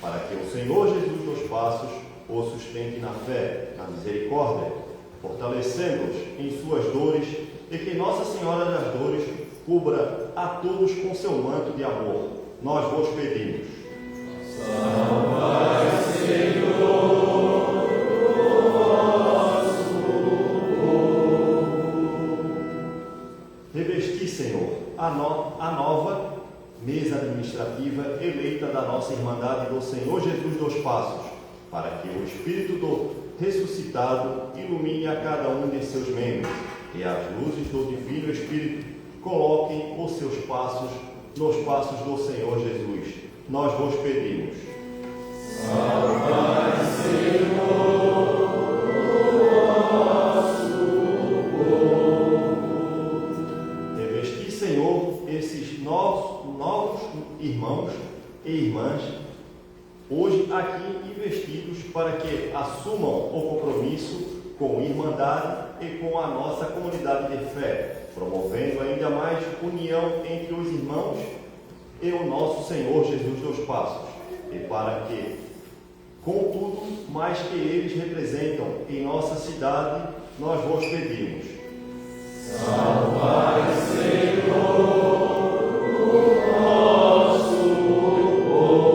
para que o Senhor Jesus dos Passos o sustente na fé, na misericórdia, fortalecendo-os em suas dores, e que Nossa Senhora das Dores cubra a todos com seu manto de amor. Nós vos pedimos. Salvai, Senhor, o nosso povo. Revesti, Senhor, a nova mesa administrativa eleita da nossa Irmandade do Senhor Jesus dos Passos, para que o Espírito do ressuscitado ilumine a cada um de seus membros, e as luzes do Divino Espírito coloquem os seus passos nos passos do Senhor Jesus. Nós vos pedimos. Salvai, Senhor, o nosso povo. Revesti, Senhor, esses novos irmãos e irmãs, hoje aqui investidos, para que assumam o compromisso com irmandade e com a nossa comunidade de fé, promovendo ainda mais união entre os irmãos e o nosso Senhor Jesus dos Passos, e para que, contudo, mais que eles representam em nossa cidade, nós vos pedimos. Salvai, Senhor, o nosso povo.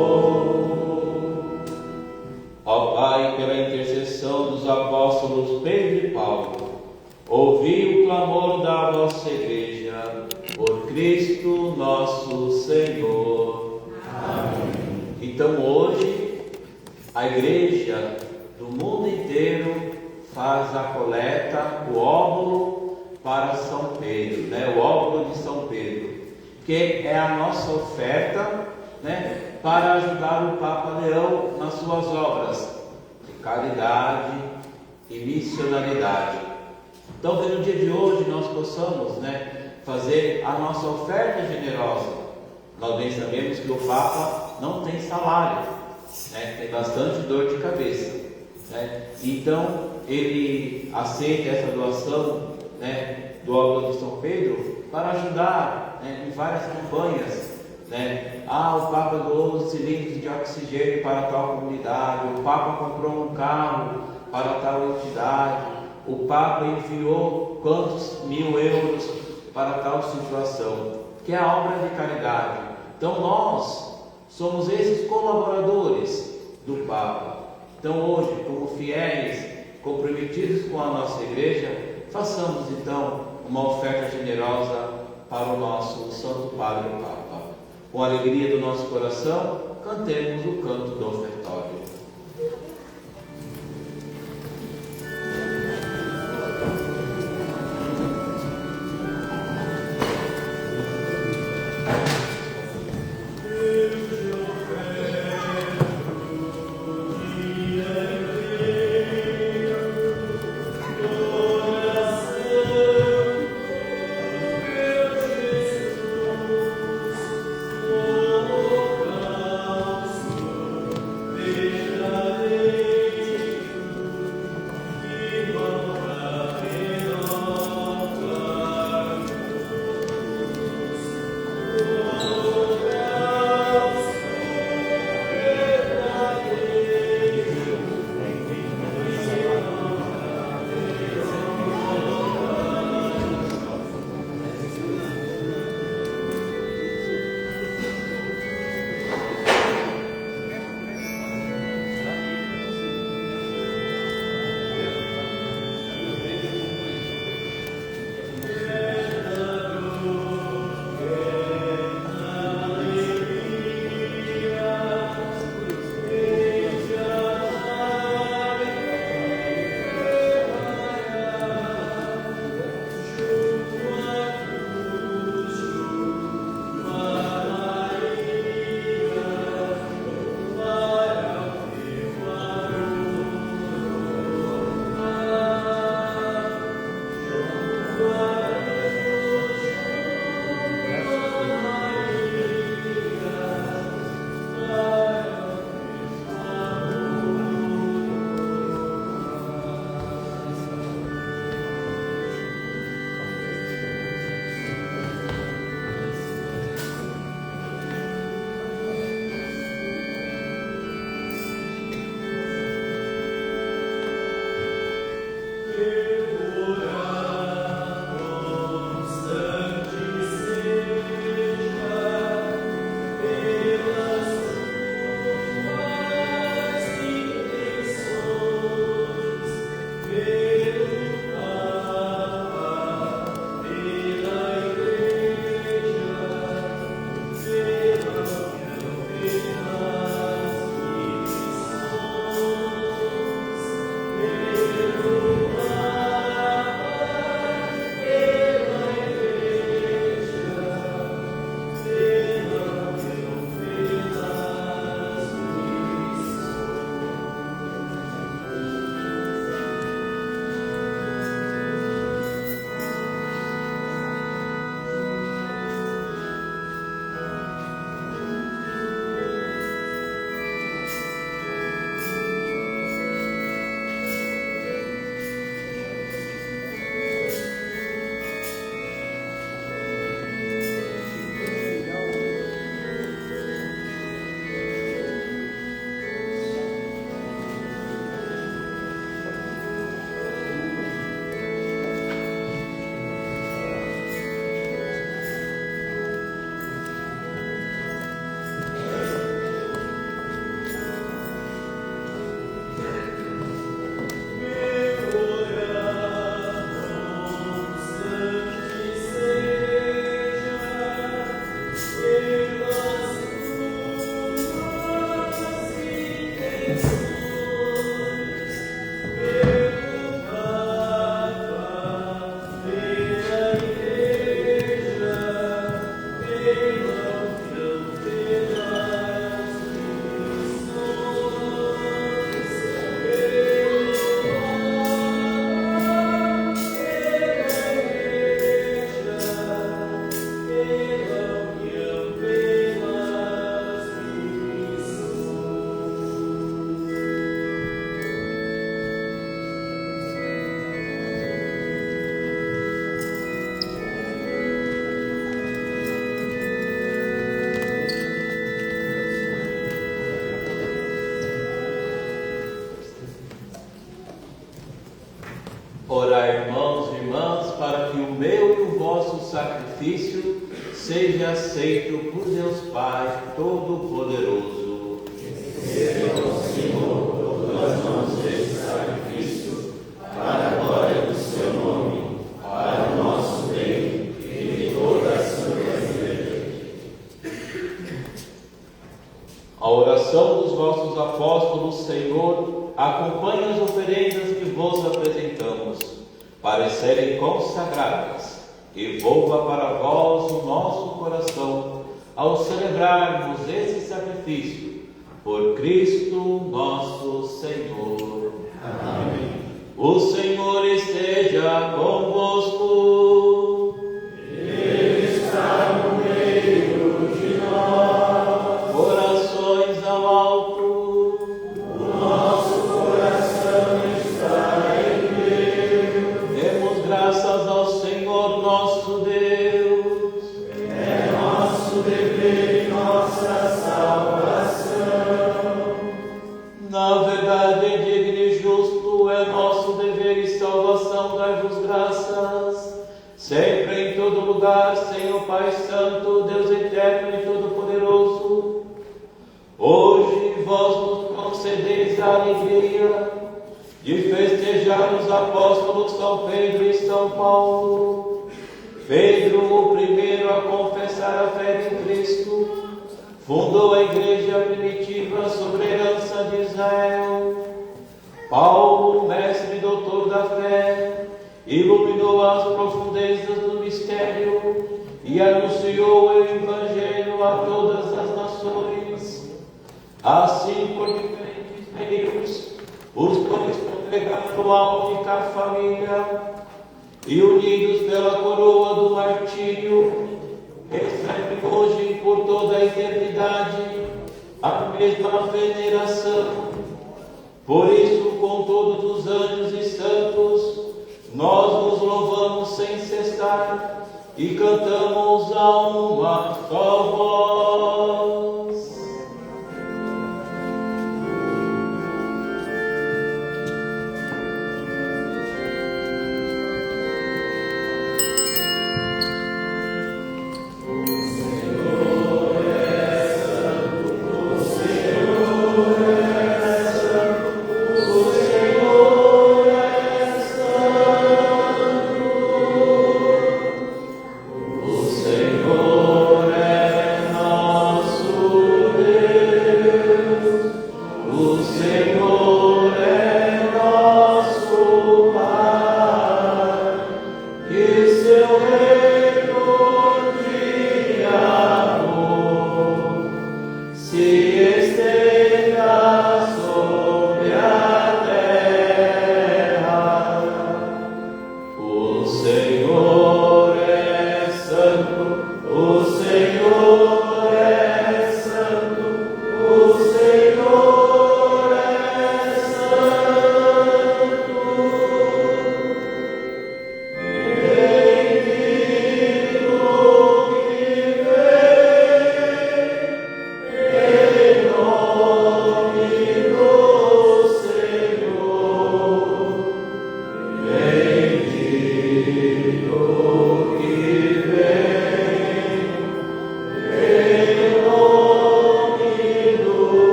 Ó Pai, pela intercessão dos apóstolos Pedro e Paulo, ouvi o clamor da vossa Igreja, por Cristo nosso Senhor. Amém. Então hoje, a Igreja do mundo inteiro faz a coleta, o óbolo para São Pedro, né? O óbolo de São Pedro, que é a nossa oferta, né? Para ajudar o Papa Leão nas suas obras de caridade e missionalidade. Então, que no dia de hoje nós possamos, né, fazer a nossa oferta generosa. Nós bem sabemos que o Papa não tem salário, né, tem bastante dor de cabeça, né? Então ele aceita essa doação, né, do Óblado de São Pedro para ajudar, né, em várias campanhas, né? O Papa doou cilindros de oxigênio para tal comunidade, o Papa comprou um carro para tal entidade, o Papa enviou quantos mil euros para tal situação, que é a obra de caridade. Então nós somos esses colaboradores do Papa. Então hoje, como fiéis comprometidos com a nossa igreja, façamos então uma oferta generosa para o nosso Santo Padre Papa. Com a alegria do nosso coração, cantemos o canto do ofertório. Deus Orai, irmãos e irmãs, para que o meu e o vosso sacrifício seja aceito por Deus Pai Todo-Poderoso. Receba, Senhor, por tuas mãos este sacrifício, para a glória do seu nome, para o nosso bem e de toda a santa igreja. A oração dos vossos apóstolos, Senhor, acompanha as oferendas que vos apresentamos, para serem consagradas, e volva para vós o nosso coração, ao celebrarmos esse sacrifício, por Cristo nosso Senhor. Amém. O Senhor esteja convosco. Ele está no meio de nós. Corações ao alto. O nosso coração está em Deus. Demos graças ao Senhor nosso Deus. É nosso dever e nossa salvação. Na verdade, digno e justo é nosso dever e salvação dar-vos graças, sempre em todo lugar, Senhor Pai Santo, Deus eterno e todo-poderoso. Hoje vós nos concedeis a alegria de festejar os apóstolos São Pedro e São Paulo. Pedro, o primeiro a confessar a fé em Cristo, fundou a igreja primitiva sobre a herança de Israel. Paulo, mestre e doutor da fé, iluminou as profundezas do mistério e anunciou o Evangelho a todas as nações. Assim, por diferentes meios, os dois congregaram a única família e, unidos pela coroa do martírio, recebem hoje e por toda a eternidade a mesma veneração. Por isso, com todos os anjos e santos, nós nos louvamos sem cessar e cantamos a uma só voz.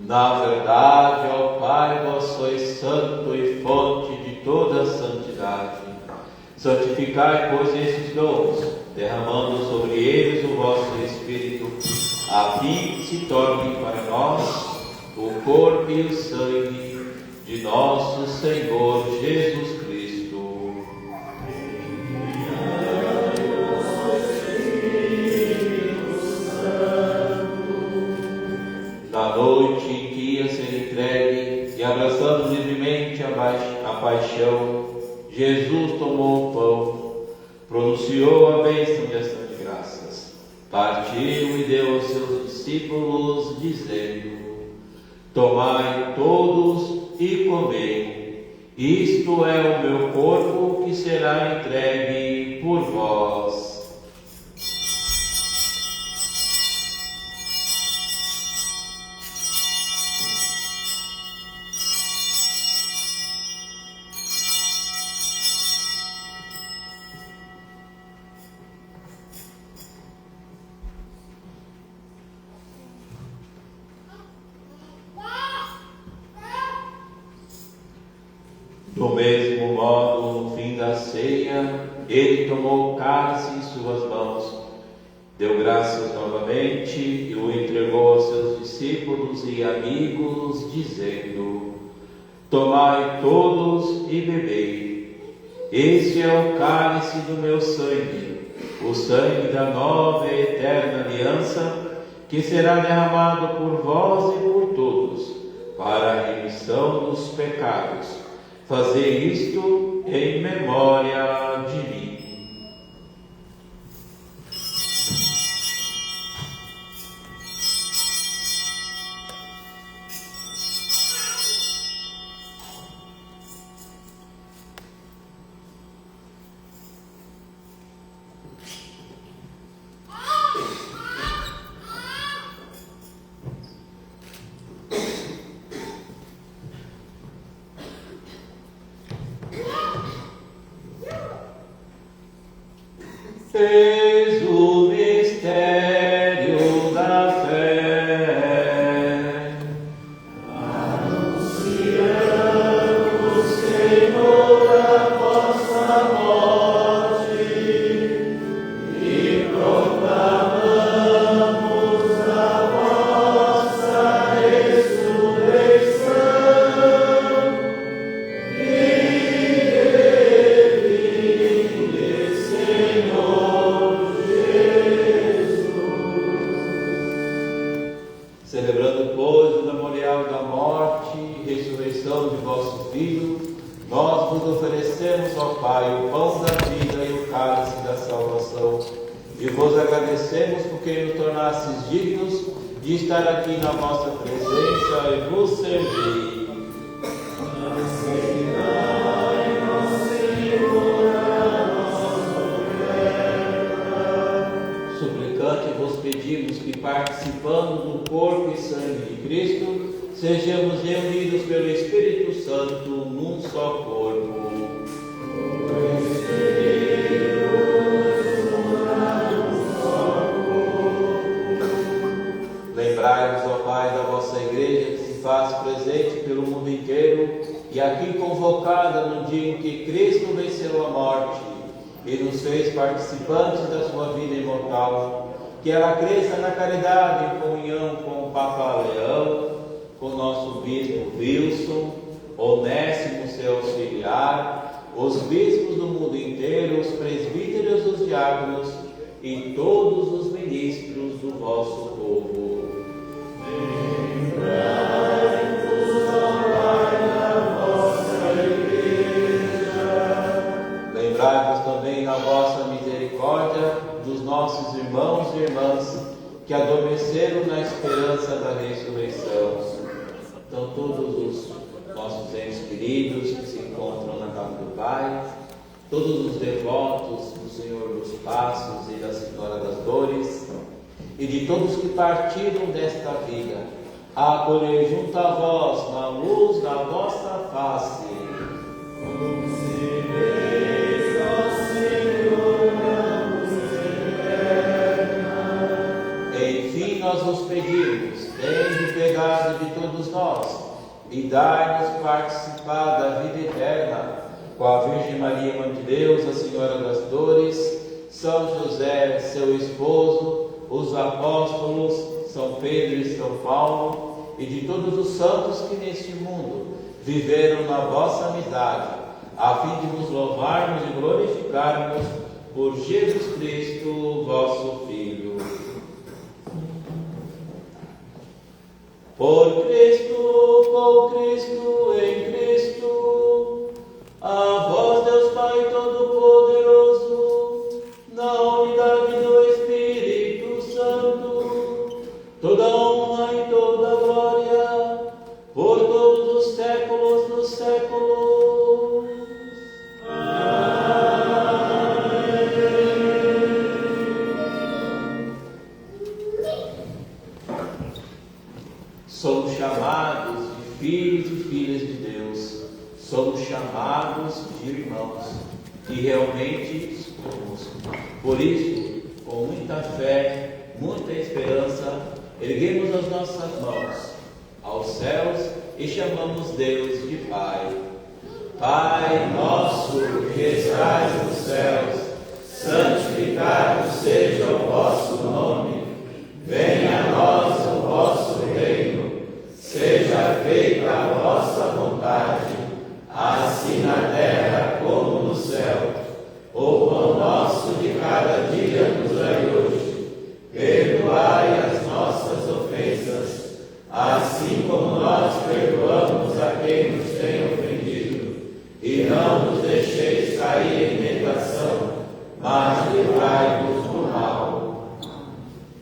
Na verdade, ó Pai, vós sois santo e fonte de toda a santidade. Santificai, pois, esses dons, derramando sobre eles o vosso Espírito, a fim que se tornem para nós o corpo e o sangue de nosso Senhor Jesus Cristo. Na noite em que ia ser entregue e abraçando livremente a paixão, Jesus tomou o pão, pronunciou a bênção de ação de graças, partiu e deu aos seus discípulos, dizendo: Tomai todos e comei, isto é o meu corpo que será entregue por vós. Do mesmo modo, no fim da ceia, ele tomou o cálice em suas mãos, deu graças novamente e o entregou aos seus discípulos e amigos, dizendo: Tomai todos e bebei. Este é o cálice do meu sangue, o sangue da nova e eterna aliança, que será derramado por vós e por todos, para a remissão dos pecados. Fazei isto em memória de mim. Fez o mistério da fé. Anunciamos, Senhor, a vossa morte e proclamamos a vossa ressurreição. Celebrando, pois, o memorial da morte e ressurreição de vosso Filho, nós vos oferecemos, ó Pai, o pão da vida e o cálice da salvação, e vos agradecemos porque nos tornastes dignos de estar aqui na vossa presença e vos servir. Suplicante vos pedimos que, participando do corpo e sangue de Cristo, sejamos reunidos pelo Espírito Santo num só corpo. Lembrai-vos, ó Pai, da vossa Igreja que se faz presente pelo mundo inteiro e aqui convocada no dia em que Cristo venceu a morte e nos fez participantes da sua vida imortal. Que ela cresça na caridade em comunhão com o Papa Leão, com o nosso bispo Wilson, Onésimo, seu auxiliar, os bispos do mundo inteiro, os presbíteros, os diáconos e todos os ministros do vosso povo. Lembrai-vos também na vossa misericórdia dos nossos irmãos e irmãs que adormeceram na esperança da ressurreição. Então, todos os nossos entes queridos que se encontram na casa do Pai, todos os devotos do Senhor dos Passos e da Senhora das Dores, e de todos que partiram desta vida, a acolher junto a vós na luz da vossa face. Enfim, nós vos pedimos, tende piedade de todos nós, e dai-nos participar da vida eterna, com a Virgem Maria, Mãe de Deus, a Senhora das Dores, São José, seu esposo, os apóstolos, São Pedro e São Paulo, e de todos os santos que neste mundo viveram na vossa amizade, a fim de vos louvarmos e glorificarmos por Jesus Cristo, vosso Filho. Por Cristo, com Cristo, em Cristo, a vós, Deus Pai Todo-Poderoso, na unidade do Espírito chamados de filhos e filhas de Deus, somos chamados de irmãos, e realmente somos. Por isso, com muita fé, muita esperança, erguemos as nossas mãos aos céus e chamamos Deus de Pai. Pai nosso que estás nos céus, santificado seja o vosso nome. Venha a nós o vosso reino. Seja feita a vossa vontade, assim na terra como no céu. O pão nosso de cada dia nos dai hoje. Perdoai as nossas ofensas, assim como nós perdoamos a quem nos tem ofendido. E não nos deixeis cair em tentação, mas livrai-nos do mal.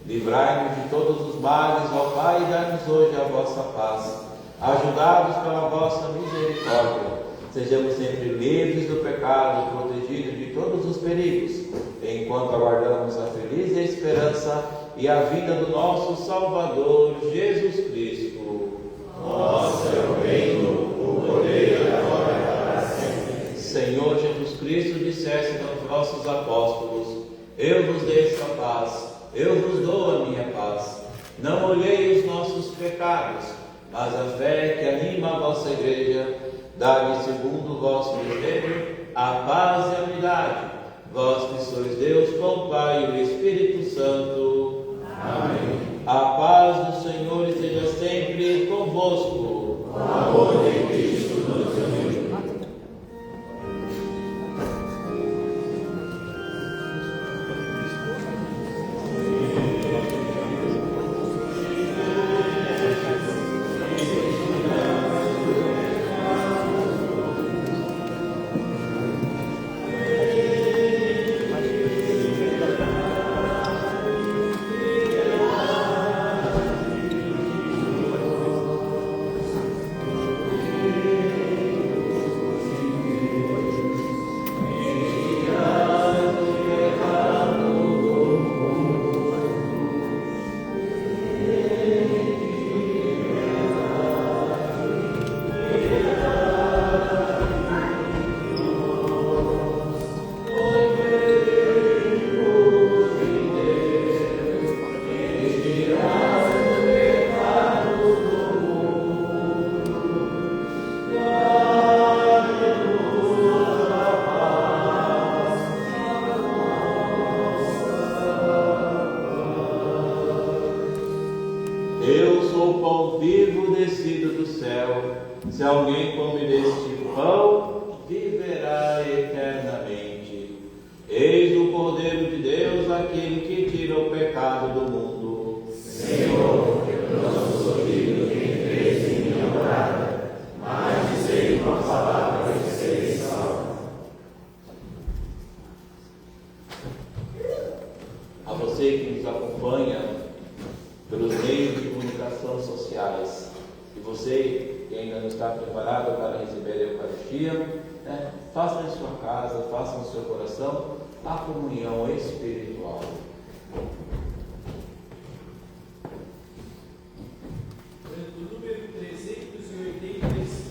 Livrai-nos de todos os males, ó Pai, e dai-nos hoje a vossa paz. Ajudados pela vossa misericórdia, sejamos sempre livres do pecado, protegidos de todos os perigos, enquanto aguardamos a feliz esperança e a vinda do nosso Salvador, Jesus Cristo. Nosso é o reino, o poder e a glória para sempre. Senhor Jesus Cristo, disseste aos vossos apóstolos: eu vos deixo a paz, eu vos dou a minha paz. Não olhei os nossos pecados, mas a fé que anima a vossa igreja. Dai-me, segundo o vosso desejo, a paz e a unidade. Vós que sois Deus com o Pai e o Espírito Santo. Amém. A paz do Senhor esteja sempre convosco. O amor de Cristo nos uniu. Eu sou o pão vivo descido do céu. Se alguém comer deste pão, viverá eternamente. Eis o Cordeiro de Deus, aquele que tira o pecado do mundo. Senhor, não sou digno de entreis em minha morada, mas dizei uma palavra e sereis salvos. A você que nos acompanha pelos meios de comunicação sociais, e você que ainda não está preparado para receber a Eucaristia, faça em sua casa, faça no seu coração a comunhão espiritual. Do número 386, 386.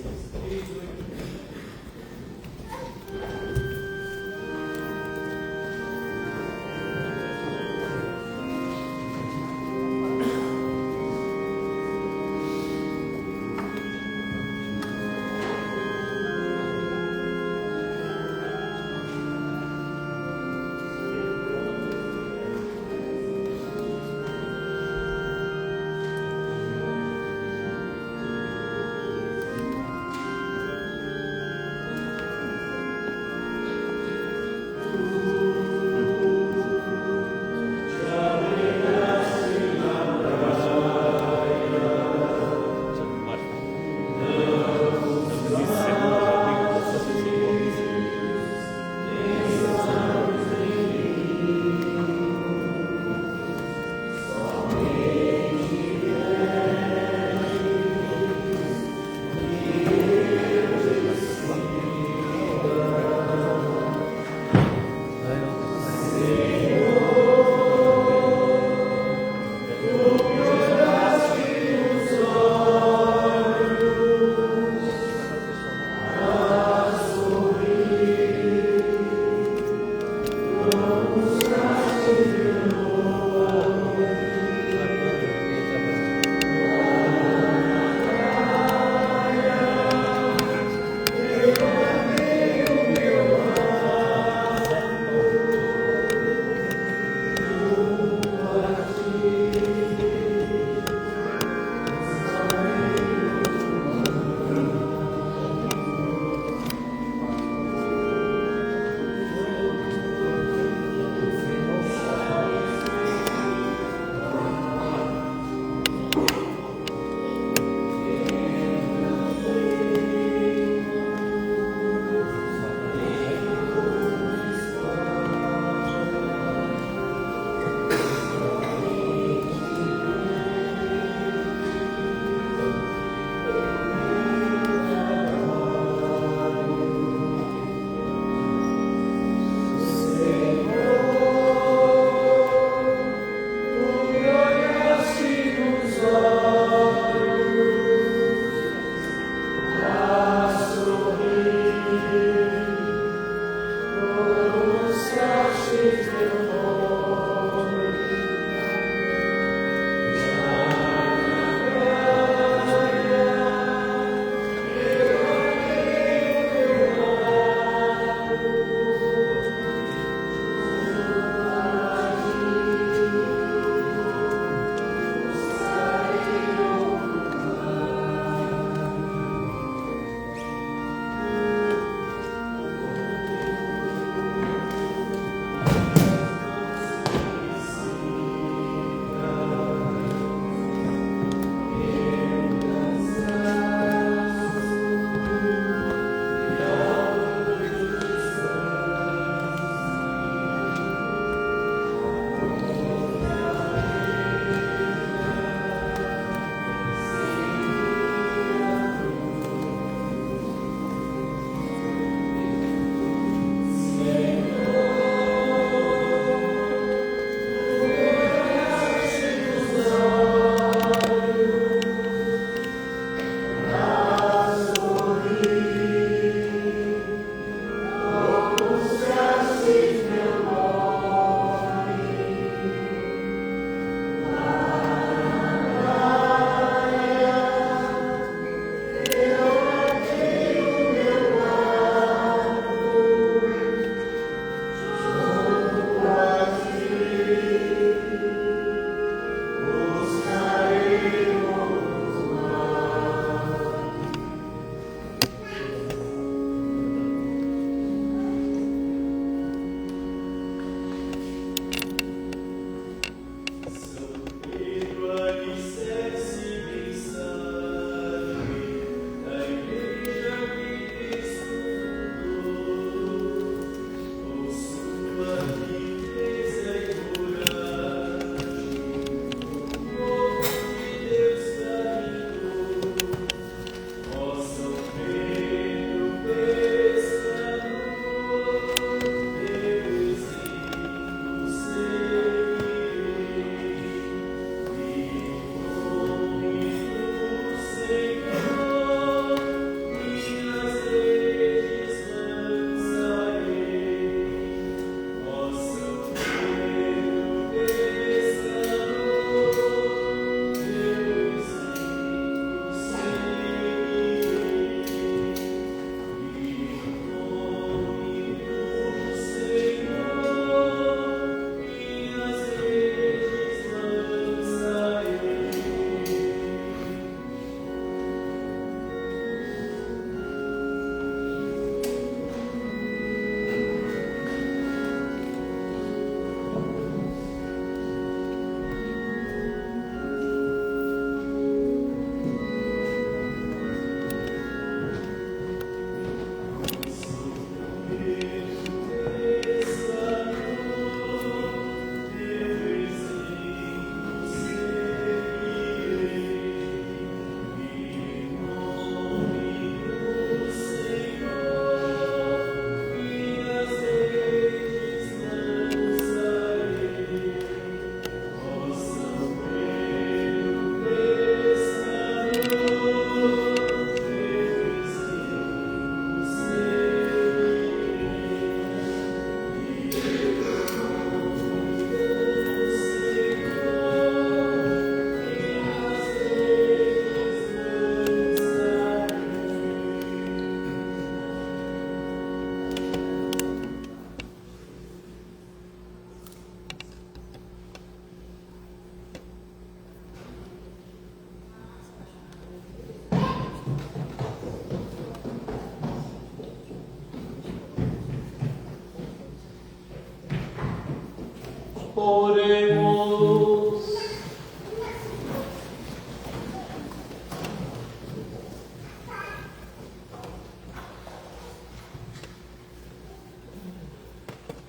Jesus.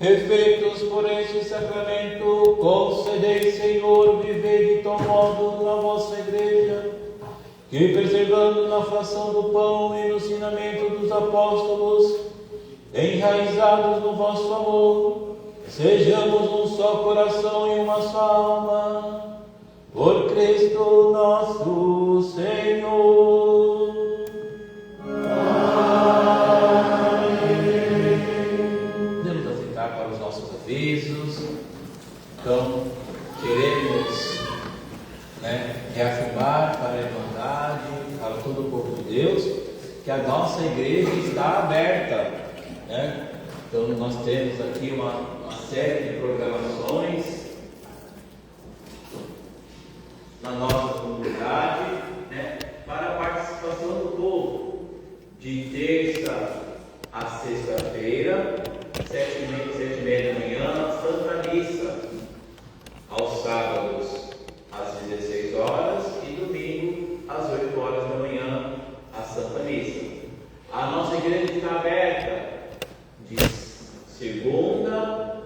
Efeitos por este sacramento, concedei, Senhor, viver de tal modo na vossa igreja, que, perseverando na fração do pão e no ensinamento dos apóstolos, enraizados no vosso amor, sejamos um só coração e uma só alma, por Cristo nosso Senhor. Podemos aceitar para os nossos avisos. Então, queremos reafirmar para a Irmandade, para todo o povo de Deus, que a nossa igreja está aberta, né? Então nós temos aqui uma série de programações na nossa comunidade, né, para a participação do povo, de terça a sexta-feira, 7h30 da manhã, Santa Missa, aos sábados às 16 horas e domingo às 8 horas da manhã, a Santa Missa. A nossa igreja está aberta de segunda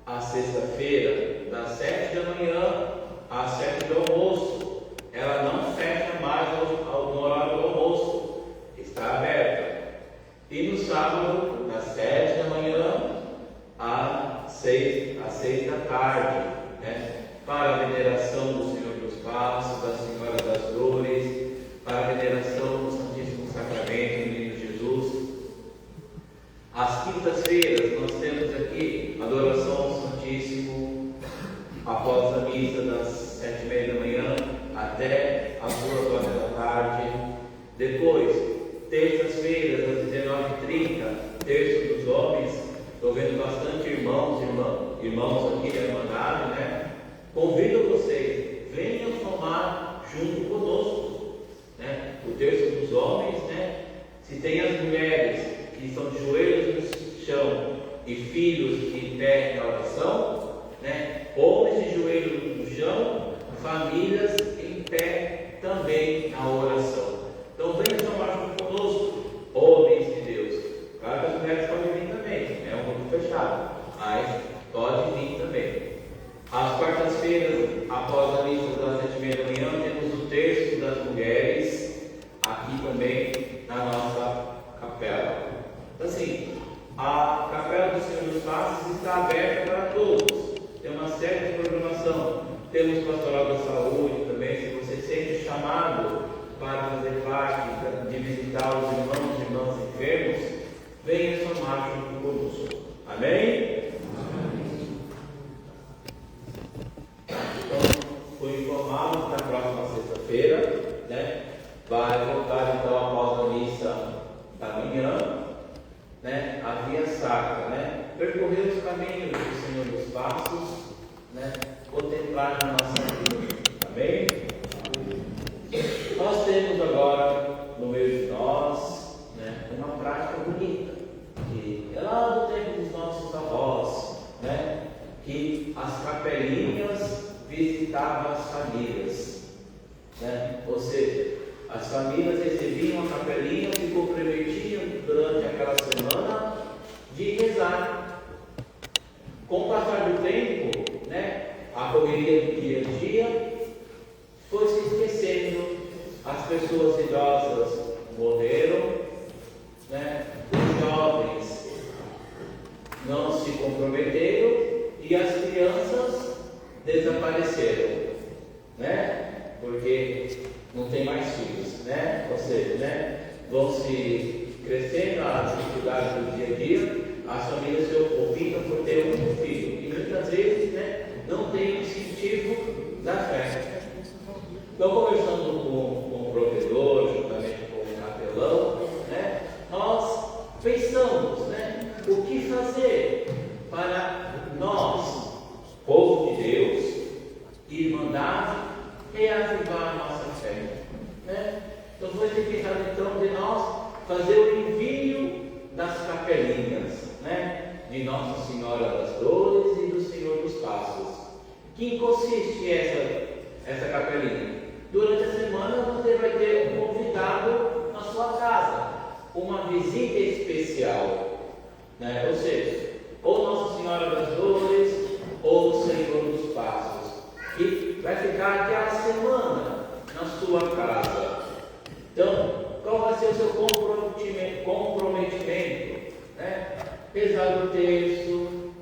a sexta-feira, das 7 da manhã às 7 do almoço. Ela não fecha mais no horário do almoço, está aberta. E no sábado, das 7 da manhã às 6 da tarde, né? Para a veneração do Senhor dos Passos, da Senhora das Dores, para a veneração do Santíssimo Sacramento do Menino Jesus. Às quintas-feiras nós temos aqui adoração ao Santíssimo após a missa das 7h30 da manhã até as 2 horas da tarde. Depois, terças-feiras às 19h30, terço dos homens. Estou vendo bastante irmãos aqui da Irmandade, né? Convido vocês, venham somar junto conosco, né? O terço dos homens, né? Se tem as mulheres que estão de joelhos no chão e filhos em pé na oração, né? Homens de joelhos no chão, famílias em pé também na oração. Então venham somar junto conosco, homens de Deus. Claro que as mulheres podem vir também, é um grupo fechado, mas pode vir também. Às quartas-feiras, após a missa das 7h30 da manhã, temos o terço das mulheres, aqui também na nossa capela. Assim, a capela do Senhor dos Passos está aberta para todos. Tem uma série de programação. Temos pastoral da saúde também. Se você sente chamado para fazer parte, de visitar os irmãos e irmãs enfermos, venha somar junto conosco. Amém? Fui informado que na próxima sexta-feira, né, vai voltar então após a missa da manhã, né, a via sacra, né, percorrer os caminhos do Senhor dos Passos, né, contemplar na nossa vida. Amém? Nós temos agora no meio de nós, né, uma prática bonita, que é lá do tempo dos nossos avós, né, que as capelinhas visitavam as famílias, né? Ou seja, as famílias recebiam a capelinha e se comprometiam durante aquela semana de rezar. Com o passar do tempo, né, a correria do dia a dia foi se esquecendo, as pessoas idosas morreram, né? Os jovens não se comprometeram e as crianças desapareceram, né? Porque não tem mais filhos, né? Ou seja, né, vão se crescendo as dificuldades do dia a dia, as famílias se optam por ter um filho e muitas vezes, né, não tem o incentivo da fé. Então, conversando com o provedor, juntamente com o capelão, né, nós pensamos, né, o que fazer para nós, povo de Deus, Irmandade, reavivar a nossa fé, né? Então foi pensado então de nós fazer o envio das capelinhas, né, de Nossa Senhora das Dores e do Senhor dos Passos, que consiste essa capelinha? Durante a semana você vai ter um convidado na sua casa, uma visita especial, né? Ou seja, ou Nossa Senhora das Dores, ou o Senhor dos Passos, que vai ficar aquela semana na sua casa. Então, qual vai ser o seu comprometimento? Né? Rezar o texto,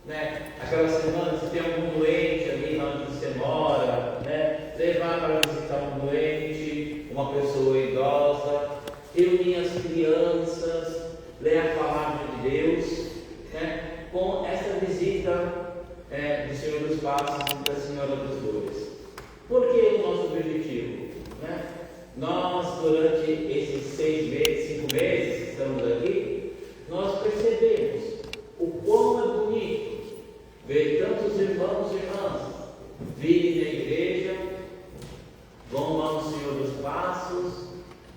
né? Aquela semana, se tem algum doente ali onde você mora, né? Levar para visitar um doente, uma pessoa idosa, reunir as crianças, ler a palavra de Deus, né? Com essa visita do Senhor dos Passos e da Senhora das Dores. Por que o nosso objetivo? Né? Nós, durante esses 6 meses, 5 meses que estamos aqui, nós percebemos o quão é bonito ver tantos irmãos e irmãs virem na igreja, vão lá no Senhor dos Passos,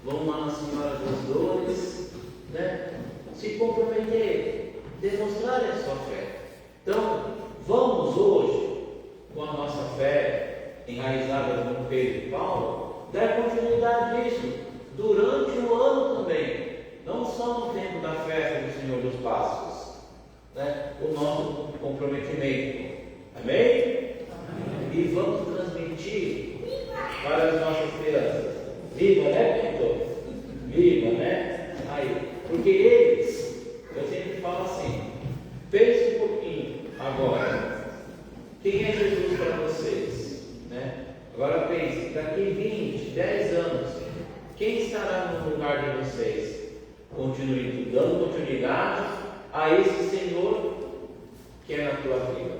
vão lá na Senhora das Dores, né? Se comprometer, demonstrar a sua fé. Então, vamos hoje, com a nossa fé enraizada no Pedro e Paulo, dar continuidade a isso durante o ano também, não só no tempo da festa do Senhor dos Passos, né? O nosso comprometimento. Amém? E vamos transmitir para as nossas crianças. Viva, né, Pintor? Viva, né? Aí, porque eles, eu sempre falo assim, pense um pouquinho agora, quem é Jesus para vocês? Né? Agora pense, daqui 20, 10 anos, quem estará no lugar de vocês? Continue dando continuidade a esse Senhor que é na tua vida.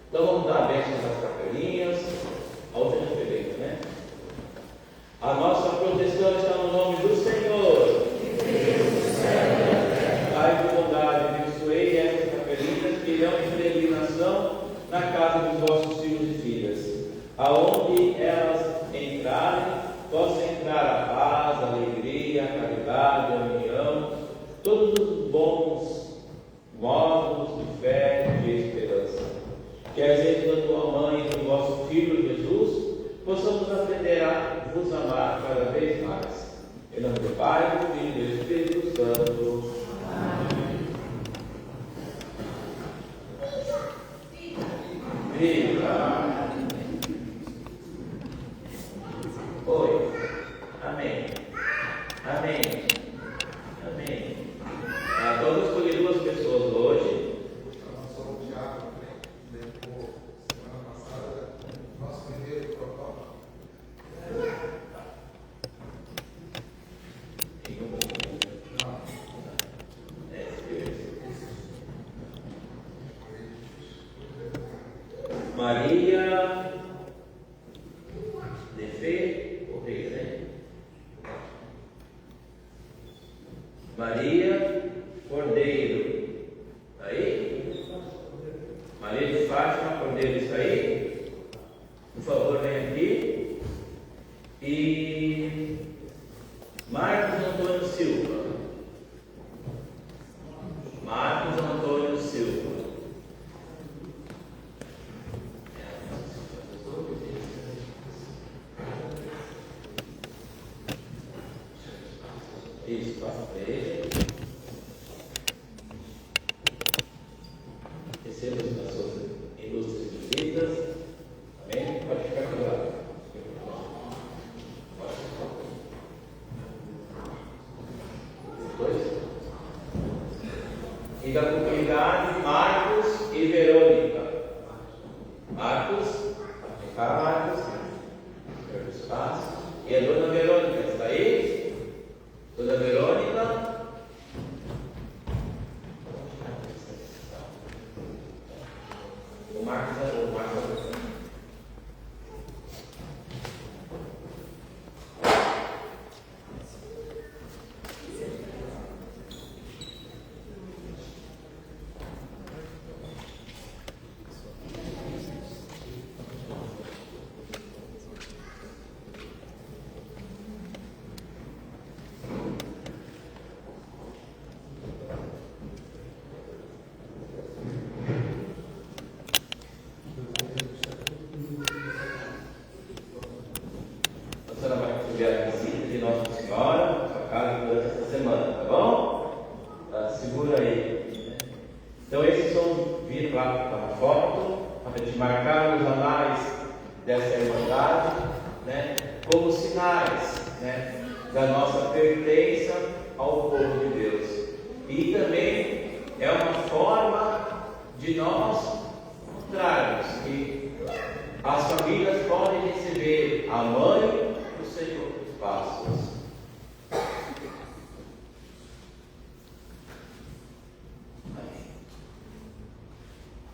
Então vamos dar a bênção das capelinhas. A outra já foi feita, né? A nossa proteção está no nome do Senhor. Pai de bondade, abençoei essas capelinhas que irão em peregrinação na casa dos vossos filhos e filhas. Aonde elas entrarem, possa entrar a paz, a alegria, a caridade, a união, todos os bons modos de fé e de esperança. Que a exemplo da tua mãe e do vosso filho Jesus, possamos aprender a vos amar cada vez mais. Em nome do Pai, do Filho e do Espírito Santo. Amém. Viva! Oi. Amém. Amém. Amém. Vamos escolher 2 pessoas hoje. Nós somos diácono, levou semana passada nosso primeiro protocolo. Maria de Fé Correia, né? Maria Cordeiro, está aí? Maria de Fátima Cordeiro, está aí? Por favor, vem aqui. E Marcos Antônio Silva. Marcos Antônio Silva. Isso, bastante. Receba as suas ilustres visitas. Amém? Pode ficar aqui do lado. Dois. E da comunidade, Marcos e Verônica. Marcos, vem cá, Marcos. Espaço. E a dona Verônica, está aí? Dona Verônica. O Marcos é o Marcos. dessa irmandade, né, como sinais, né, da nossa pertença ao povo de Deus. E também é uma forma de nós mostrarmos que as famílias podem receber a mãe do Senhor dos Passos.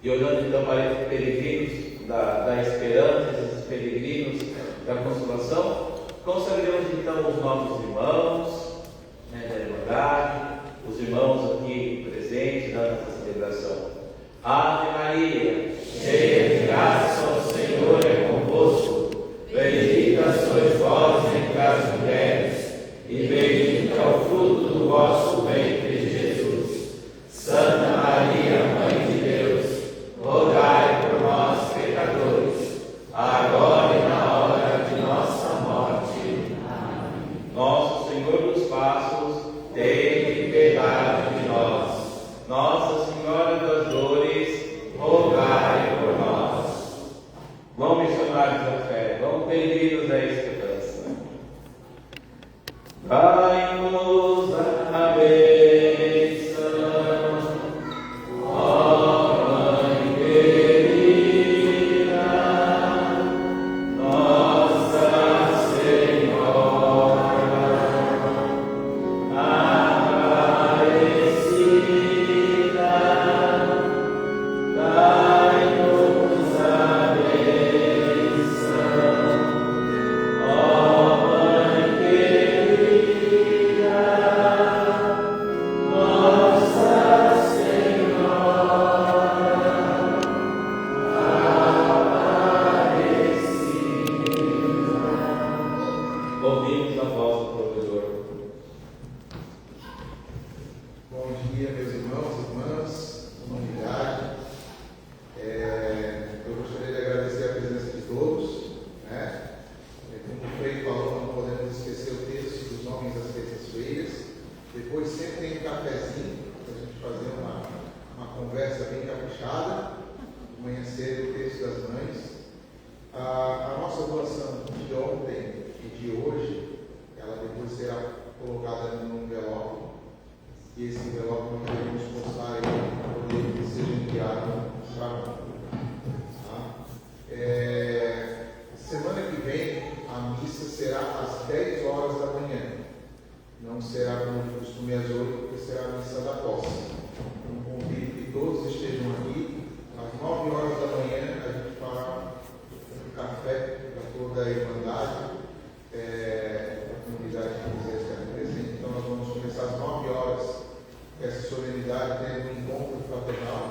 E olhando então para esses peregrinos da esperança, esses peregrinos da consolação, consagramos então os nossos irmãos, né, da Irmandade, os irmãos aqui presentes na nossa celebração. Ave Maria, cheia de graça, o Senhor é convosco, bendita sois vós entre as mulheres, e bendito é o fruto do vosso ventre, Jesus. Santa Maria, Mãe de Deus, rogai por nós, pecadores, agora e na hora de nossa morte. Amém. Nosso Senhor dos Passos, tende piedade de nós. Nossa Senhora das Dores, rogai por nós. Vamos, missionários da fé, vamos peregrinos da esperança. Dai-nos a bênção, ó Mãe querida, Nossa Senhora Aparecida, dai-nos a bênção, ó Mãe querida, Nossa Senhora Aparecida. Ouvimos a voz do provedor. Bom dia, meus irmãos e irmãs, comunidade. Eu gostaria de agradecer a presença de todos, né? Como o Frei falou, não podemos esquecer o texto dos homens das terças-feiras. Depois sempre tem um cafezinho para a gente fazer uma conversa bem caprichada. Amanhã cedo o texto das mães. A nossa doação de ontem e de hoje, ela depois será colocada num envelope. E esse envelope nós devemos postar aí para poder que seja enviado para mim. Tá? Semana que vem a missa será às 10 horas da manhã. Não será como de costume às 8, porque será a missa da posse. Então convido que todos estejam aqui. Às 9 horas da manhã a gente fará um café para toda a Irmandade, a comunidade que quiser estar presente. Então nós vamos começar às 9 horas essa solenidade, tendo um encontro fraternal,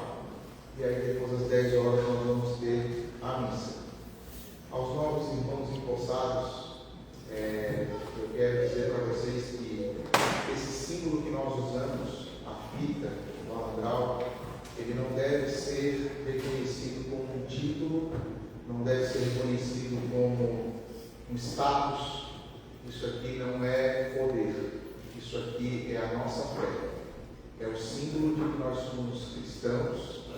e aí depois às 10 horas nós vamos ter a missa. Aos novos irmãos empossados, eu quero dizer para vocês que esse símbolo que nós usamos, a fita, o alandral, ele não deve ser reconhecido como um título, não deve ser reconhecido como um status. Isso aqui não é poder, isso aqui é a nossa fé. É o símbolo de que nós somos cristãos,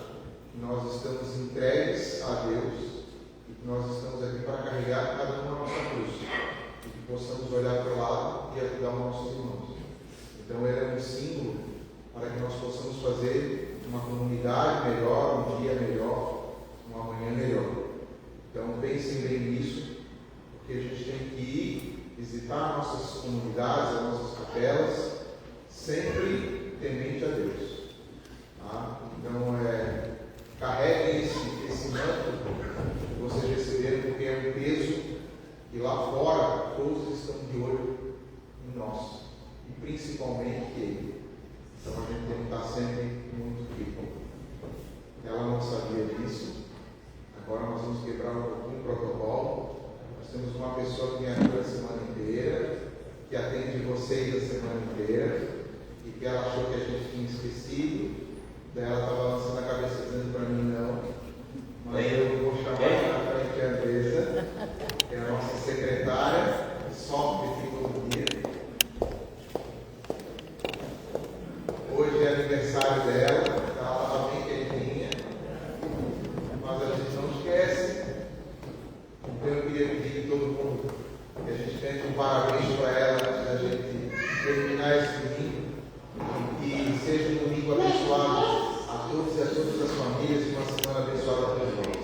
que nós estamos entregues a Deus e que nós estamos aqui para carregar cada um a nossa cruz e que possamos olhar para o lado e ajudar os nossos irmãos. Então ele é um símbolo para que nós possamos fazer uma comunidade melhor, um dia melhor, uma manhã melhor. Então pensem bem nisso, porque a gente tem que ir visitar nossas comunidades, as nossas capelas, sempre temente a Deus. Tá? Então, carreguem esse manto que vocês receberam, porque é um peso e lá fora todos estão de olho em nós, e principalmente Ele. Então, a gente tem que estar sempre muito firme. Ela não sabia disso. Agora nós vamos quebrar um pouquinho o protocolo. Nós temos uma pessoa que vem aqui a semana inteira, que atende vocês a semana inteira, e que ela achou que a gente tinha esquecido, daí ela estava lançando a cabeça dizendo para mim não, mas eu vou chamar na frente a Andressa, que é a nossa secretária, que sofre todo dia. Hoje é aniversário dela, ela estava bem quietinha, mas a gente não esquece. também eu queria pedir que todo mundo, que a gente cante um parabéns para ela antes da gente terminar esse domingo. E seja um domingo abençoado a todos e a todas as famílias, e uma semana abençoada a todos nós.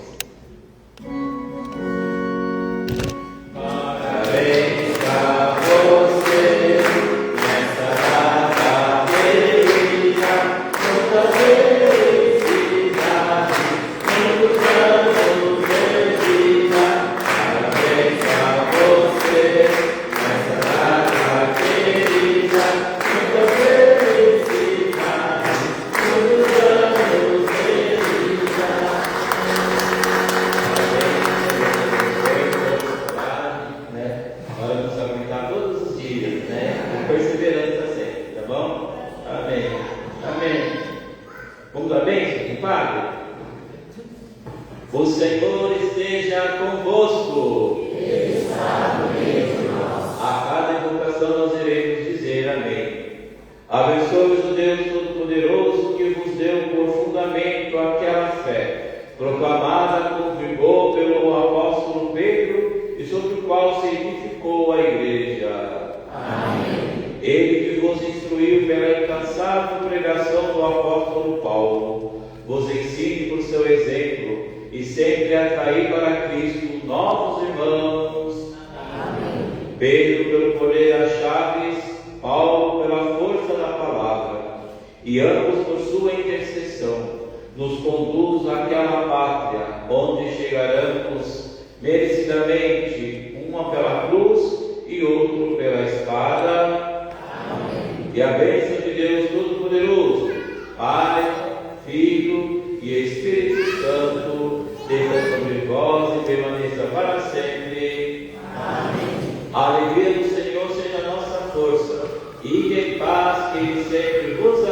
Parabéns a você nessa data querida, muita felicidade, muitos anos de vida. Parabéns a você nessa data querida, muita felicidade, muitos anos de vida. Né? Nós vamos aumentar todos os dias, né? Com perseverança sempre, tá bom? Amém. Amém. Vamos dar bem, Padre? O Senhor esteja convosco. Ele está no meio de nós. A cada invocação nós iremos dizer amém. Abençoe-vos o Deus Todo-Poderoso que vos deu por fundamento aquela fé, proclamada com vigor pelo apóstolo Pedro, e sobre o qual se edificou a igreja. Amém. Ele que vos instruiu pela incansável pregação do apóstolo Paulo, vos ensine por seu exemplo, e sempre atrair para Cristo novos irmãos. Amém. Pedro pelo poder das chaves, Paulo pela força da palavra, e ambos por sua intercessão nos conduz àquela pátria onde chegaremos merecidamente, uma pela cruz e outro pela espada. Amém. E a bênção de Deus Todo-Poderoso, Pai, Filho e Espírito Santo, desça sobre vós e permaneça para sempre. Amém. A alegria do Senhor seja a nossa força, e em paz que Ele sempre vos